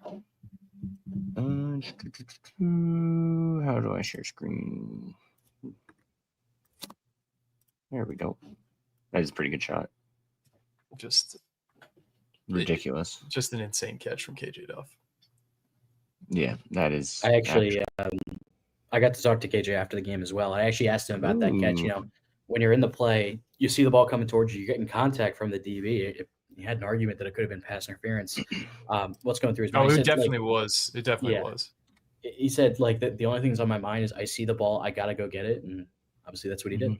How do I share screen? There we go. That is a pretty good shot. Just ridiculous. Just an insane catch from KJ Duff. Yeah, that is. I actually I got to talk to KJ after the game as well. I actually asked him about that catch. When you're in the play, you see the ball coming towards you, you're getting contact from the DB. He had an argument that it could have been pass interference. What's going through his mind? Oh, it definitely was. It definitely was. He said the only things on my mind is I see the ball, I gotta go get it, and obviously that's what he did.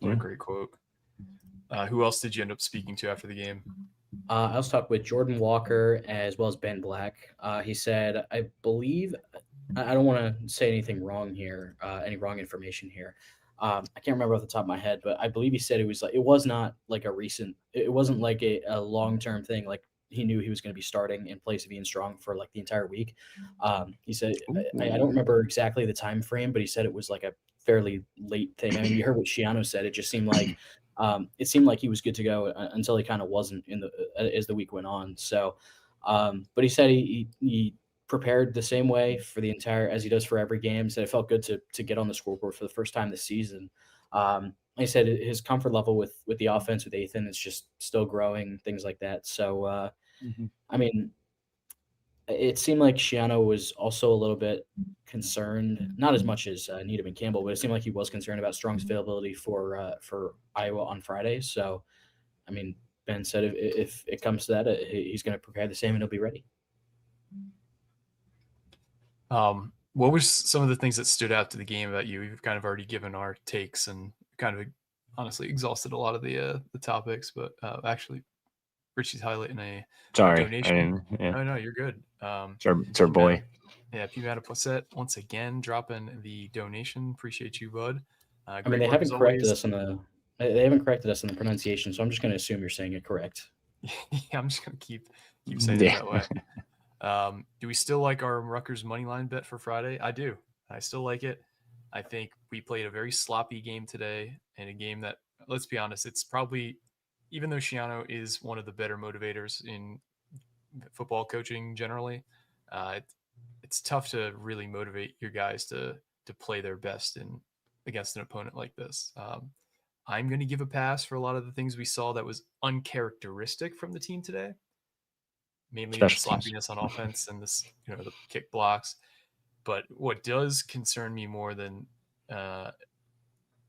What a great quote. Who else did you end up speaking to after the game? I also talked with Jordan Walker as well as Ben Black. He said, I believe, I don't want to say anything wrong here, any wrong information here. I can't remember off the top of my head, but I believe he said it was not like it wasn't like a long-term thing. Like he knew he was going to be starting in place of Ian Strong for like the entire week. He said, I don't remember exactly the time frame, but he said it was like a fairly late thing. I mean, you heard what Shiano said. It just seemed like he was good to go until he kind of wasn't as the week went on. So, but he said he prepared the same way for the entire as he does for every game. Said it felt good to get on the scoreboard for the first time this season. He said his comfort level with the offense with Ethan is just still growing, things like that. So, I mean, it seemed like Shiano was also a little bit concerned, not as much as Needham and Campbell, but it seemed like he was concerned about Strong's availability for Iowa on Friday. So, I mean, Ben said if it comes to that, he's going to prepare the same and he'll be ready. What were some of the things that stood out to the game about you? We've kind of already given our takes and kind of honestly exhausted a lot of the topics, but actually Richie's highlighting a donation. No, you're good. It's our boy. Pimata Poisette once again dropping the donation. Appreciate you, bud. I mean, they haven't corrected us on the pronunciation, so I'm just going to assume you're saying it correct. Yeah, I'm just going to keep saying it that way. Do we still like our Rutgers money line bet for Friday? I do. I still like it. I think we played a very sloppy game today, and a game that, let's be honest, it's probably, even though Shiano is one of the better motivators in football coaching generally, it's tough to really motivate your guys to play their best against an opponent like this. I'm going to give a pass for a lot of the things we saw that was uncharacteristic from the team today. Mainly the sloppiness on offense and the kick blocks. But what does concern me more than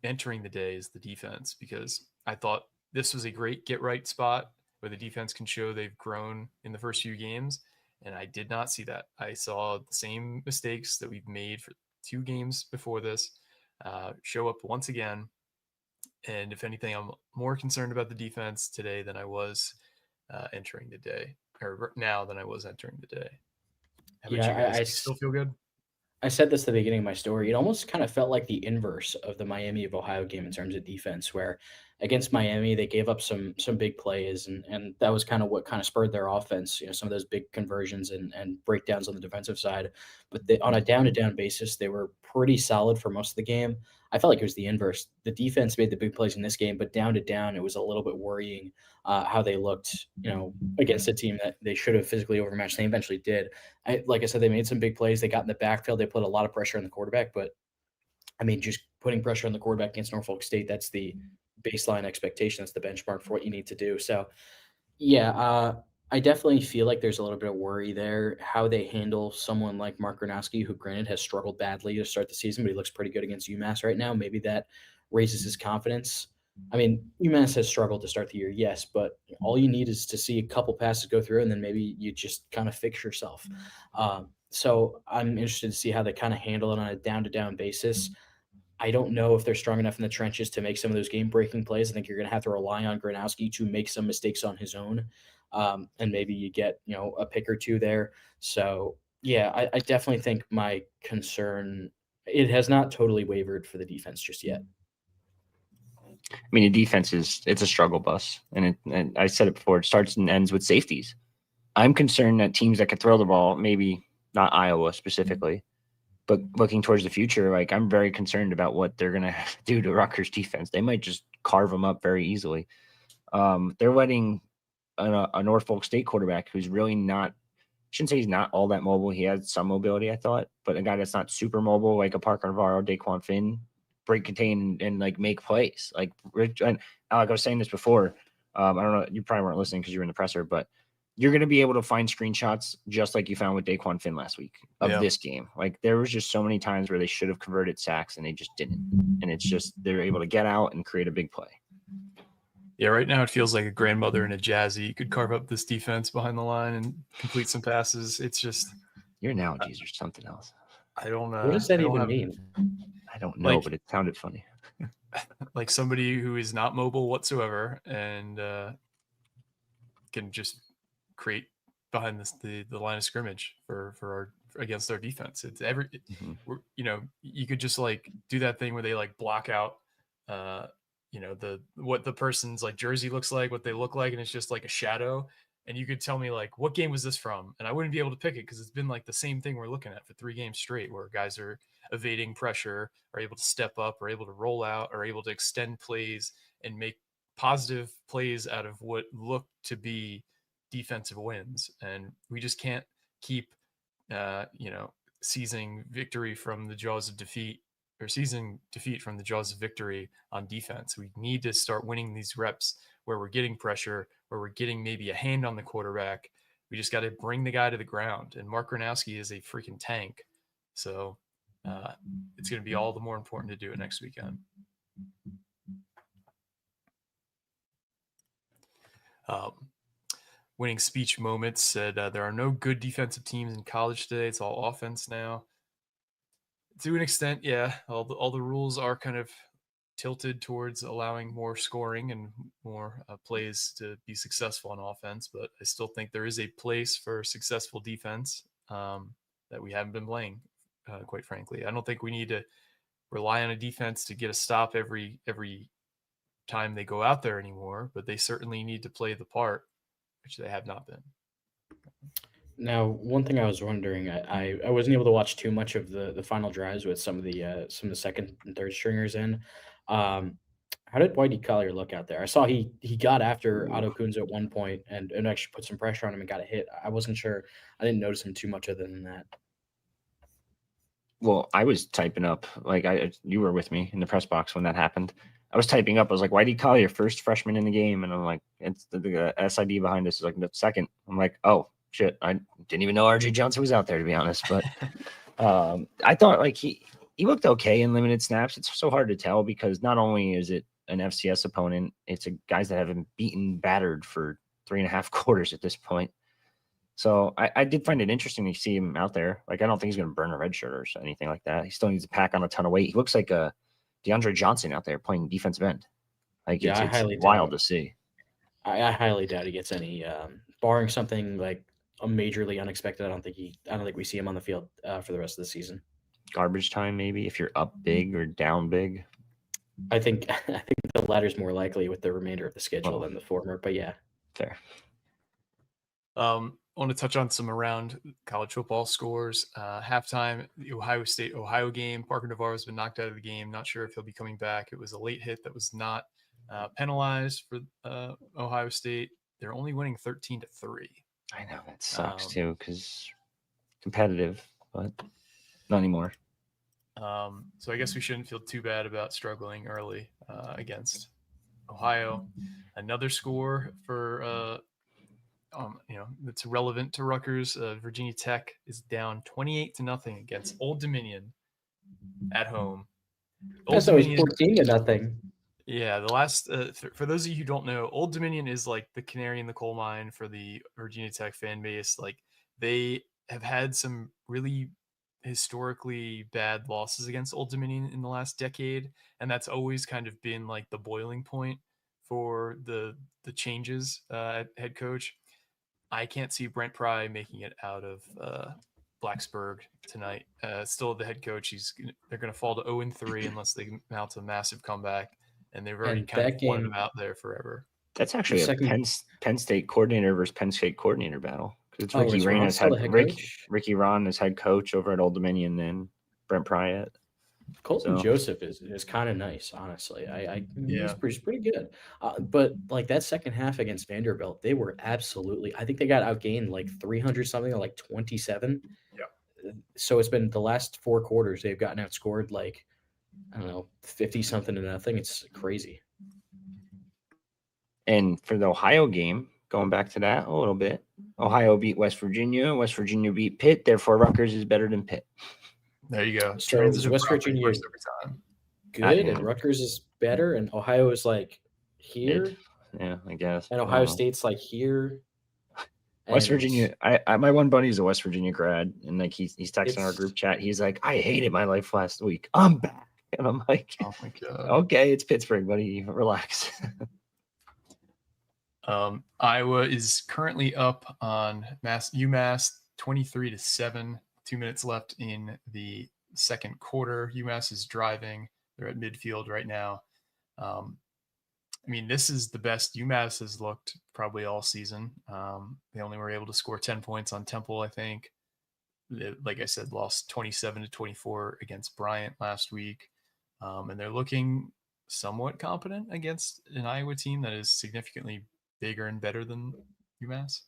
entering the day is the defense, because I thought this was a great get right spot where the defense can show they've grown in the first few games. And I did not see that. I saw the same mistakes that we've made for 2 games before this show up once again. And if anything, I'm more concerned about the defense today than I was entering the day. Or now than I was entering the day. How about you guys? I still feel good? I said this at the beginning of my story. It almost kind of felt like the inverse of the Miami of Ohio game in terms of defense, where against Miami, they gave up some big plays, and that was kind of what kind of spurred their offense, some of those big conversions and breakdowns on the defensive side. But on a down-to-down basis, they were pretty solid for most of the game. I felt like it was the inverse. The defense made the big plays in this game, but down to down, it was a little bit worrying how they looked, against a team that they should have physically overmatched. They eventually did. Like I said, they made some big plays. They got in the backfield. They put a lot of pressure on the quarterback. But, I mean, just putting pressure on the quarterback against Norfolk State, that's the baseline expectation. That's the benchmark for what you need to do. So, yeah, I definitely feel like there's a little bit of worry there, how they handle someone like Mark Gronowski, who granted has struggled badly to start the season, but he looks pretty good against UMass right now. Maybe that raises his confidence. I mean, UMass has struggled to start the year, yes, but all you need is to see a couple passes go through, and then maybe you just kind of fix yourself. So I'm interested to see how they kind of handle it on a down-to-down basis. I don't know if they're strong enough in the trenches to make some of those game-breaking plays. I think you're going to have to rely on Gronowski to make some mistakes on his own, and maybe you get a pick or two there. So, yeah, I definitely think my concern, it has not totally wavered for the defense just yet. I mean, the defense it's a struggle bus, and I said it before. It starts and ends with safeties. I'm concerned that teams that can throw the ball, maybe not Iowa specifically, but looking towards the future, like I'm very concerned about what they're gonna do to Rutgers defense. They might just carve them up very easily. They're letting a Norfolk State quarterback who's really not. I shouldn't say he's not all that mobile. He has some mobility, I thought, but a guy that's not super mobile, like a Parker Navarro, Daquan Finn, break contain and like make plays. Like Rich and Alec, I was saying this before. I don't know, you probably weren't listening because you were in the presser, but you're going to be able to find screenshots just like you found with Daquan Finn last week of this game. Like there was just so many times where they should have converted sacks and they just didn't. And it's just they're able to get out and create a big play. Yeah, right now it feels like a grandmother and a Jazzy. You could carve up this defense behind the line and complete some passes. It's just your analogies are something else. I don't know. What does that even mean? I don't know, Like- but it sounded funny. Like somebody who is not mobile whatsoever and can just create behind the line of scrimmage for against our defense. It's you could just like do that thing where they like block out what the person's like jersey looks like, what they look like, and it's just like a shadow. And you could tell me like, what game was this from? And I wouldn't be able to pick it because it's been like the same thing we're looking at for 3 games straight, where guys are evading pressure, are able to step up, are able to roll out, are able to extend plays and make positive plays out of what look to be defensive wins. And we just can't keep, seizing victory from the jaws of defeat or seizing defeat from the jaws of victory on defense. We need to start winning these reps where we're getting pressure, where we're getting maybe a hand on the quarterback. We just got to bring the guy to the ground. And Mark Gronowski is a freaking tank. So it's going to be all the more important to do it next weekend. Winning speech moments said there are no good defensive teams in college today. It's all offense now. To an extent, yeah, all the rules are kind of tilted towards allowing more scoring and more plays to be successful on offense, but I still think there is a place for successful defense that we haven't been playing, quite frankly. I don't think we need to rely on a defense to get a stop every time they go out there anymore, but they certainly need to play the part, which they have not been. Now, one thing I was wondering, I wasn't able to watch too much of the final drives with some of the second and third stringers in. How did Whitey Collier look out there? I saw he got after Otto Kunz at one point and actually put some pressure on him and got a hit. I wasn't sure. I didn't notice him too much other than that. Well, I was typing up, like you were with me in the press box when that happened. I was typing up. I was like, Whitey Collier, first freshman in the game. And I'm like, it's the SID behind us is like, no, second. I'm like, oh, shit. I didn't even know RJ Johnson was out there, to be honest. But I thought like he looked okay in limited snaps. It's so hard to tell because not only is it an FCS opponent, it's guys that have been beaten, battered for 3.5 quarters at this point. So I did find it interesting to see him out there. Like, I don't think he's going to burn a red shirt or anything like that. He still needs to pack on a ton of weight. He looks like a DeAndre Johnson out there playing defensive end. Like, Yeah, I it's highly wild doubt- to see. I highly doubt he gets any, barring something like a majorly unexpected. I don't think we see him on the field for the rest of the season. Garbage time, maybe, if you're up big or down big. I think the latter is more likely with the remainder of the schedule than the former. But yeah, fair. I want to touch on some around college football scores. Halftime, the Ohio State-Ohio game. Parker Navarro has been knocked out of the game. Not sure if he'll be coming back. It was a late hit that was not penalized for Ohio State. They're only winning 13-3. I know that sucks too because competitive, but not anymore. So I guess we shouldn't feel too bad about struggling early against Ohio. Another score for that's relevant to Rutgers. Virginia Tech is down 28-0 against Old Dominion at home. that's always 14-0. Yeah, the last for those of you who don't know, Old Dominion is like the canary in the coal mine for the Virginia Tech fan base. Like, they have had some really historically bad losses against Old Dominion in the last decade, and that's always kind of been like the boiling point for the changes at head coach. I can't see Brent Pry making it out of Blacksburg tonight. Still the head coach. They're going to fall to 0-3 unless they mount a massive comeback, and they've already kind of wanted him out there forever. That's actually a Penn State coordinator versus Penn State coordinator battle. Because it's Ricky Ron as head coach over at Old Dominion, then Brent Pry at Colton Joseph is kind of nice, honestly. He's pretty good. But like that second half against Vanderbilt, they were absolutely. I think they got outgained like 300 something or like 27. Yeah. So it's been the last 4 quarters they've gotten outscored like 50 something to nothing. It's crazy. And for the Ohio game, going back to that a little bit, Ohio beat West Virginia. West Virginia beat Pitt. Therefore, Rutgers is better than Pitt. There you go. So West Virginia is good, and Rutgers is better, and Ohio is like here. Yeah, I guess. And Ohio State's like here. West Virginia. My one buddy is a West Virginia grad, and like he's texting our group chat. He's like, I hated my life last week. I'm back. And I'm like, Oh my god. okay, it's Pittsburgh, buddy. Relax. Iowa is currently up on UMass 23-7. 2 minutes left in the second quarter. UMass is driving. They're at midfield right now. I mean, this is the best UMass has looked probably all season. They only were able to score 10 points on Temple, I think. They, like I said, lost 27-24 against Bryant last week. And they're looking somewhat competent against an Iowa team that is significantly bigger and better than UMass.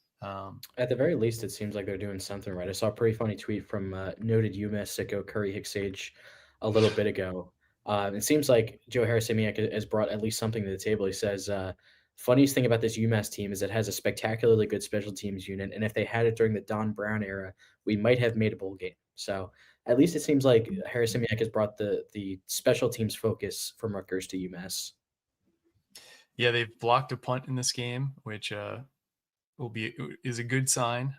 At the very least, it seems like they're doing something right. I saw a pretty funny tweet from noted UMass sicko Curry Hicksage a little bit ago. It seems like Joe Harris-Simiak has brought at least something to the table. He says, funniest thing about this UMass team is it has a spectacularly good special teams unit, and if they had it during the Don Brown era, we might have made a bowl game. So at least it seems like Harris-Simiak has brought the special teams focus from Rutgers to UMass. Yeah, they've blocked a punt in this game, which is a good sign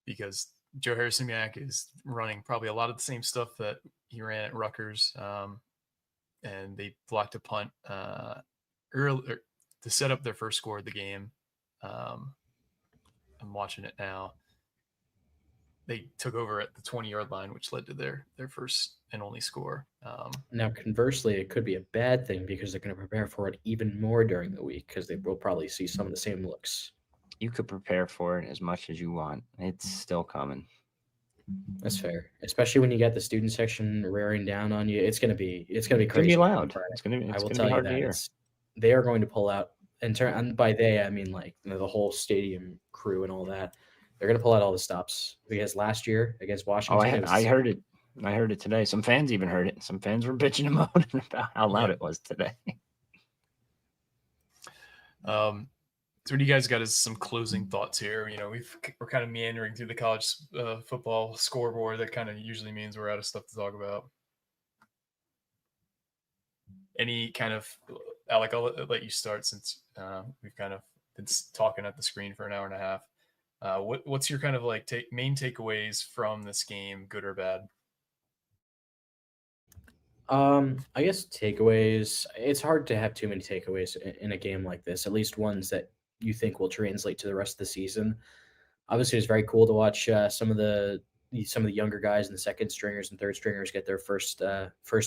because Joe Harris-Simiak is running probably a lot of the same stuff that he ran at Rutgers, and they blocked a punt early to set up their first score of the game. I'm watching it now. They took over at the 20-yard line, which led to their first and only score. Now, conversely, it could be a bad thing because they're going to prepare for it even more during the week because they will probably see some of the same looks. You could prepare for it as much as you want. It's still coming. That's fair, especially when you got the student section rearing down on you. It's gonna be crazy. It's gonna be loud. It's gonna be hard to hear. They are going to pull out, and by they I mean like the whole stadium crew and all that. They're going to pull out all the stops because last year against Washington. I heard it. I heard it today. Some fans even heard it. Some fans were bitching and moaning about how loud it was today. So what do you guys got as some closing thoughts here? You know, we're kind of meandering through the college football scoreboard. That kind of usually means we're out of stuff to talk about. Any kind of, Alec, I'll let you start since we've kind of been talking at the screen for an hour and a half. What's your kind of like main takeaways from this game, good or bad? I guess takeaways. It's hard to have too many takeaways in a game like this. At least ones that you think will translate to the rest of the season. Obviously, it's very cool to watch some of the younger guys and the second stringers and third stringers get their first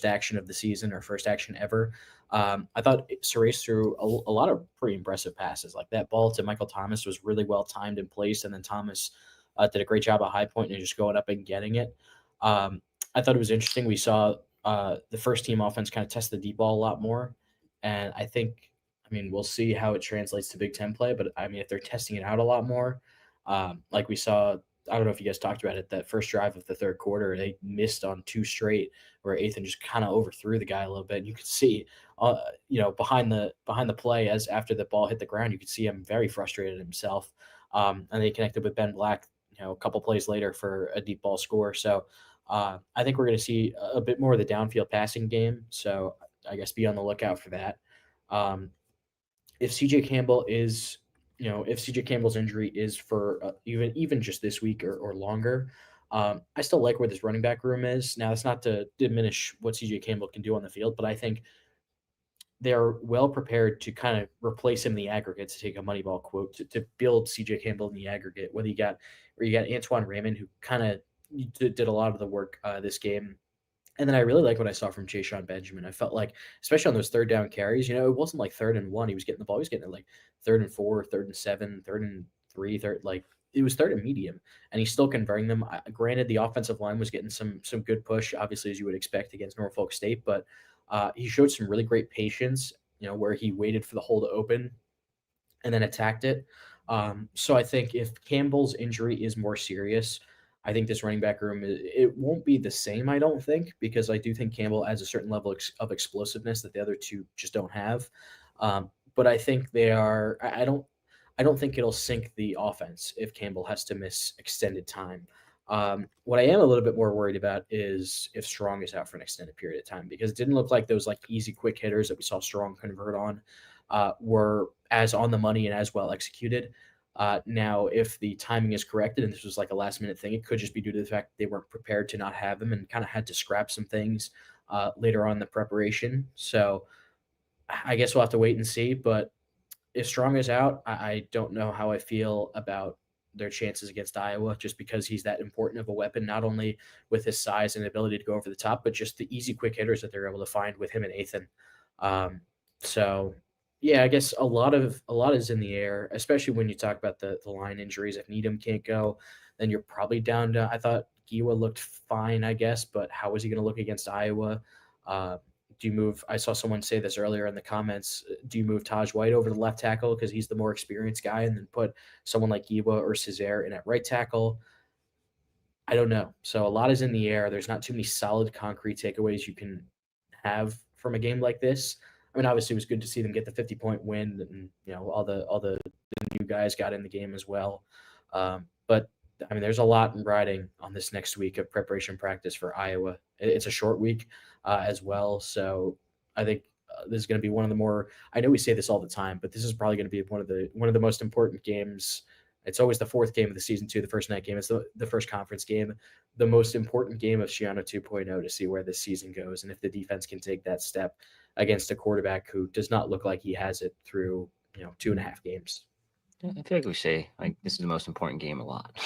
action of the season or first action ever. I thought Cerise threw a lot of pretty impressive passes. Like that ball to Michael Thomas was really well timed and placed, and then Thomas did a great job at high point and just going up and getting it. I thought it was interesting. We saw the first team offense kind of test the deep ball a lot more, and I mean, we'll see how it translates to Big Ten play, but I mean, if they're testing it out a lot more, like we saw, I don't know if you guys talked about it, that first drive of the third quarter, they missed on two straight where Ethan just kind of overthrew the guy a little bit. And you could see, behind the play as after the ball hit the ground, you could see him very frustrated himself. And they connected with Ben Black, a couple plays later for a deep ball score. So I think we're going to see a bit more of the downfield passing game. So I guess be on the lookout for that. If CJ Campbell's injury is for even just this week or longer, I still like where this running back room is. Now, that's not to diminish what CJ Campbell can do on the field, but I think they're well prepared to kind of replace him in the aggregate, to take a Moneyball quote, to build CJ Campbell in the aggregate. Whether you got Antoine Raymond, who kind of did a lot of the work this game. And then I really like what I saw from Jayshon Benjamin. I felt like, especially on those third down carries, it wasn't like 3rd and 1. He was getting the ball. He was getting it like 3rd and 4, 3rd and 7, 3rd and 3, it was 3rd and medium, and he's still converting them. Granted, the offensive line was getting some good push, obviously, as you would expect against Norfolk State, but he showed some really great patience, where he waited for the hole to open and then attacked it. So I think if Campbell's injury is more serious, I think this running back room, it won't be the same, I don't think, because I do think Campbell adds a certain level of explosiveness that the other two just don't have. But I think they are – I don't think it'll sink the offense if Campbell has to miss extended time. What I am a little bit more worried about is if Strong is out for an extended period of time, because it didn't look like those easy, quick hitters that we saw Strong convert on were as on the money and as well executed. Now, if the timing is corrected and this was a last-minute thing, it could just be due to the fact they weren't prepared to not have him and kind of had to scrap some things later on in the preparation. So I guess we'll have to wait and see. But if Strong is out, I don't know how I feel about their chances against Iowa, just because he's that important of a weapon, not only with his size and ability to go over the top, but just the easy, quick hitters that they're able to find with him and Ethan. So yeah, I guess a lot is in the air, especially when you talk about the line injuries. If Needham can't go, then you're probably down to. I thought Giwa looked fine, I guess, but how is he going to look against Iowa? Do you move? I saw someone say this earlier in the comments. Do you move Taj White over to left tackle because he's the more experienced guy, and then put someone like Giwa or Cesare in at right tackle? I don't know. So a lot is in the air. There's not too many solid, concrete takeaways you can have from a game like this. I mean, obviously, it was good to see them get the 50-point win, and all the new guys got in the game as well. But I mean, there's a lot riding on this next week of preparation practice for Iowa. It's a short week as well, so I think this is going to be one of the more. I know we say this all the time, but this is probably going to be one of the most important games. It's always the fourth game of the season too. The first night game is the first conference game, the most important game of Shiano 2.0 to see where this season goes and if the defense can take that step against a quarterback who does not look like he has it through 2.5 games. I feel like we say like this is the most important game a lot.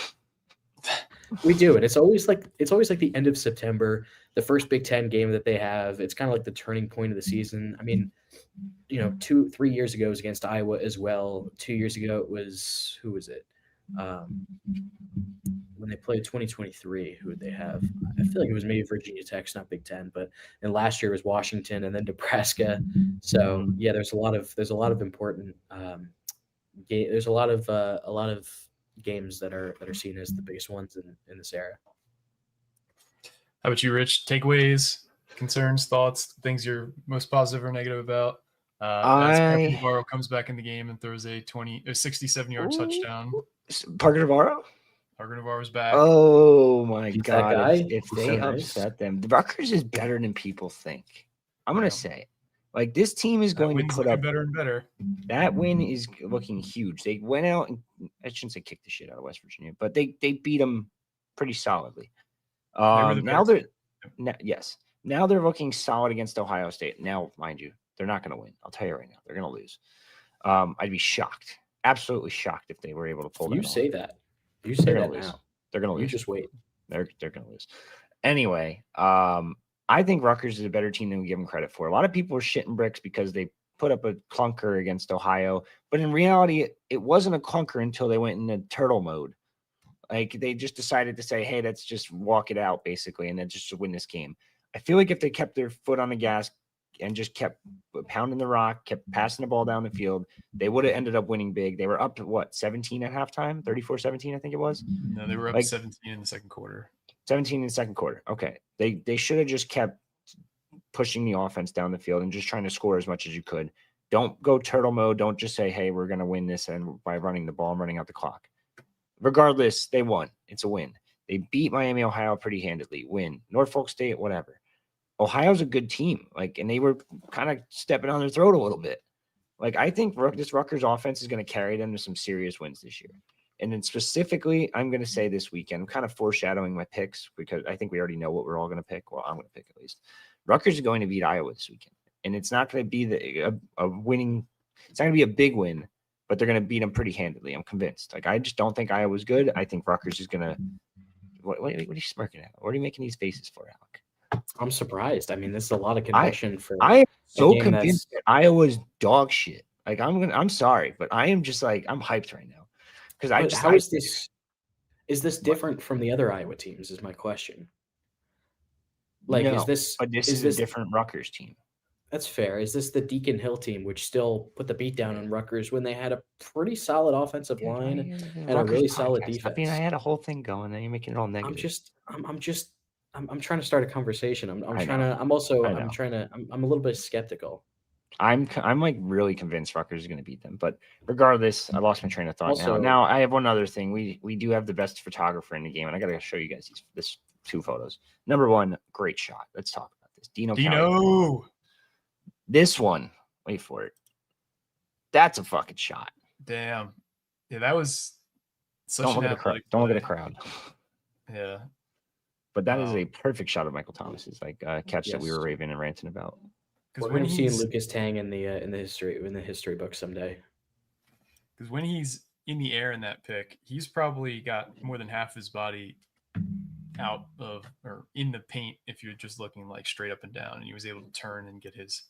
We do, and it's always like the end of September, the first Big Ten game that they have. It's kind of like the turning point of the season. I mean, 3 years ago it was against Iowa as well. 2 years ago it was who was it? When they played 2023, who would they have? I feel like it was maybe Virginia Tech, not Big Ten, and last year was Washington and then Nebraska. So yeah, there's a lot of important there's a lot of games that are seen as the biggest ones in this era. How about you, Rich? Takeaways, concerns, thoughts, things you're most positive or negative about? As Parker Navarro comes back in the game and throws a 67-yard touchdown. Parker Navarro? Parker Navarro's back. Oh my He's God! that guy. If He's they so nice. upset them, the Rutgers is better than people think. I'm gonna say, like this team is going to put up better and better. That win is looking huge. They went out and I shouldn't say kicked the shit out of West Virginia, but they beat them pretty solidly. Now they're looking solid against Ohio State. Now, mind you, they're not going to win. I'll tell you right now, they're going to lose. I'd be shocked, absolutely shocked if they were able to pull that off. You say that now. They're going to lose. You just wait. They're going to lose. Anyway, I think Rutgers is a better team than we give them credit for. A lot of people are shitting bricks because they put up a clunker against Ohio, but in reality, it wasn't a clunker until they went into turtle mode. Like they just decided to say, "Hey, let's just walk it out," basically, and then just to win this game. I feel like if they kept their foot on the gas and just kept pounding the rock, kept passing the ball down the field, they would have ended up winning big. They were up to what, 17 at halftime, 34-17, I think it was. No, they were up 17 in the second quarter. 17 in the second quarter. Okay, they should have just kept pushing the offense down the field and just trying to score as much as you could. Don't go turtle mode. Don't just say, "Hey, we're going to win this," and by running the ball and running out the clock. Regardless, they won. It's a win. They beat Miami, Ohio pretty handedly. Win. Norfolk State, whatever. Ohio's a good team. And they were kind of stepping on their throat a little bit. I think this Rutgers offense is going to carry them to some serious wins this year. And then specifically, I'm going to say this weekend, I'm kind of foreshadowing my picks because I think we already know what we're all going to pick. Well, I'm going to pick at least. Rutgers is going to beat Iowa this weekend. And it's not going to be a winning. It's not going to be a big win, but they're going to beat them pretty handedly. I'm convinced. I just don't think Iowa's good. I think Rutgers is going to. What are you smirking at? What are you making these faces for, Alec? I'm surprised. I mean, this is a lot of conviction for. I am so convinced that Iowa's dog shit. I'm sorry, but I am just I'm hyped right now because how is this? Is this different from the other Iowa teams? Is my question. No, is this? But this is a different Rutgers team. That's fair. Is this the Deacon Hill team, which still put the beat down on Rutgers when they had a pretty solid offensive line and a really solid defense? I mean, I had a whole thing going, and you're making it all negative. I'm trying to start a conversation. I'm a little bit skeptical. I'm really convinced Rutgers is going to beat them, but regardless, I lost my train of thought. Now I have one other thing. We do have the best photographer in the game, and I got to show you guys this two photos. Number one, great shot. Let's talk about this. Dino. This one, wait for it. That's a fucking shot. Damn. Yeah, that was such Don't look at the crowd. Yeah. But that is a perfect shot of Michael Thomas's, like catch that we Yes. were raving and ranting about. We're when going to see he's Lucas Tang in the history book someday. Because when he's in the air in that pick, he's probably got more than half his body out of or in the paint if you're just looking like straight up and down, and he was able to turn and get his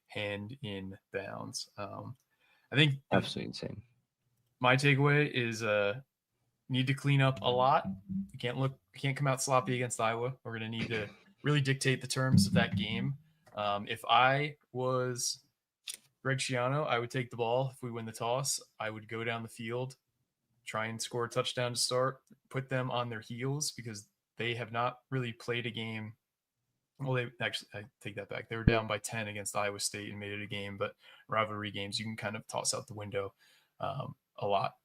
hand in bounds. I think Absolutely insane. my takeaway is need to clean up a lot. You can't come out sloppy against Iowa. We're going to need to really dictate the terms of that game. If I was Greg Schiano, I would take the ball. If we win the toss, I would go down the field, try and score a touchdown to start, put them on their heels because they have not really played a game. Well, I take that back. They were down by 10 against Iowa State and made it a game, but rivalry games you can kind of toss out the window a lot.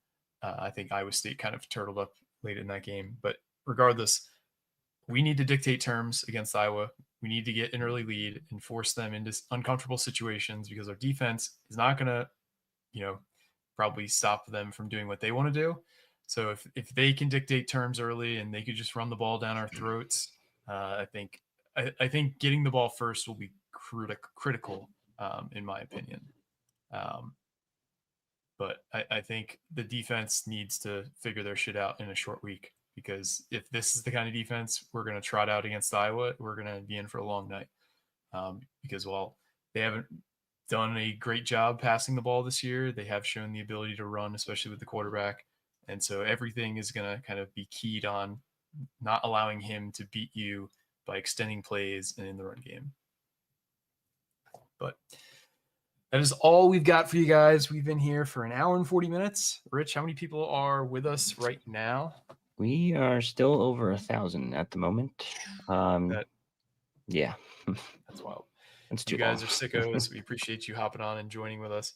I think Iowa State kind of turtled up late in that game. But regardless, we need to dictate terms against Iowa. We need to get an early lead and force them into uncomfortable situations because our defense is not going to, probably stop them from doing what they want to do. So if they can dictate terms early and they could just run the ball down our throats, I think getting the ball first will be critical, in my opinion. But I think the defense needs to figure their shit out in a short week because if this is the kind of defense we're going to trot out against Iowa, we're going to be in for a long night. Because while they haven't done a great job passing the ball this year, they have shown the ability to run, especially with the quarterback. And so everything is going to kind of be keyed on not allowing him to beat you by extending plays and in the run game. But that is all we've got for you guys. We've been here for an hour and 40 minutes. Rich, how many people are with us right now? We are still over 1,000 at the moment. Yeah. That's wild. That's too You guys long. are sickos. We appreciate you hopping on and joining with us.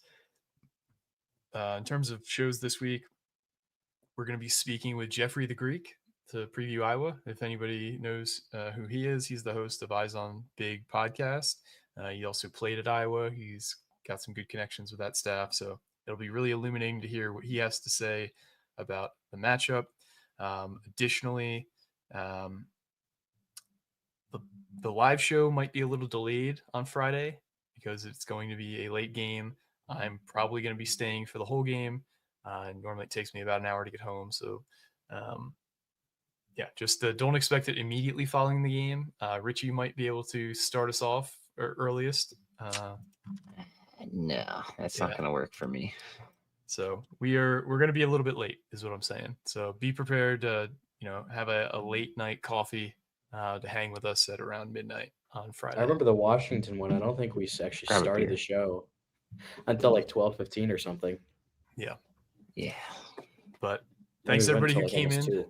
In terms of shows this week, we're going to be speaking with Jeffrey the Greek to preview Iowa. If anybody knows who he is, he's the host of Eyes on Big podcast. He also played at Iowa. He's got some good connections with that staff. So it'll be really illuminating to hear what he has to say about the matchup. Additionally, the live show might be a little delayed on Friday because it's going to be a late game. I'm probably going to be staying for the whole game. Normally it takes me about an hour to get home. So, just don't expect it immediately following the game. Richie might be able to start us off earliest. No, that's not going to work for me. So we're going to be a little bit late is what I'm saying. So be prepared to, have a late night coffee to hang with us at around midnight on Friday. I remember the Washington one. I don't think we actually started the show until like 12:15 or something. Yeah. Yeah. But thanks everybody who came in. 2.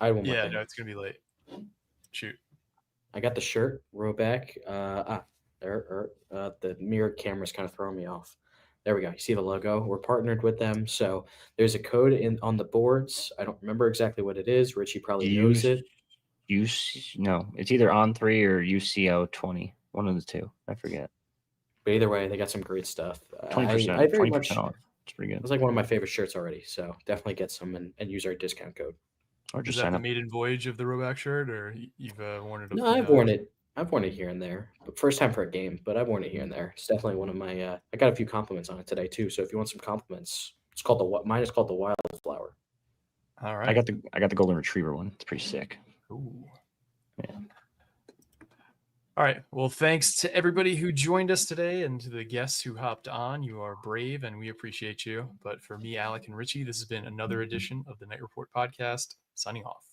I had one more Yeah, thing. no, it's going to be late. Shoot. I got the shirt, row back. The mirror camera's kind of throwing me off. There we go. You see the logo? We're partnered with them. So there's a code on the boards. I don't remember exactly what it is. Richie probably knows it. No, it's either On3 or UCO20. One of the two. I forget. But either way, they got some great stuff. 20%. I very 20% much off. It's pretty good. It's like one of my favorite shirts already. So definitely get some and use our discount code. Or just Is that sign the up. maiden voyage of the rowback shirt, or you've worn it? No, I've worn it. I've worn it here and there. But first time for a game, but I've worn it here and there. It's definitely one of my. I got a few compliments on it today too. So if you want some compliments, mine is called the Wildflower. All right. I got the golden retriever one. It's pretty sick. Ooh. Yeah. All right. Well, thanks to everybody who joined us today and to the guests who hopped on. You are brave and we appreciate you. But for me, Alec, and Richie, this has been another edition of the Night Report podcast. Signing off.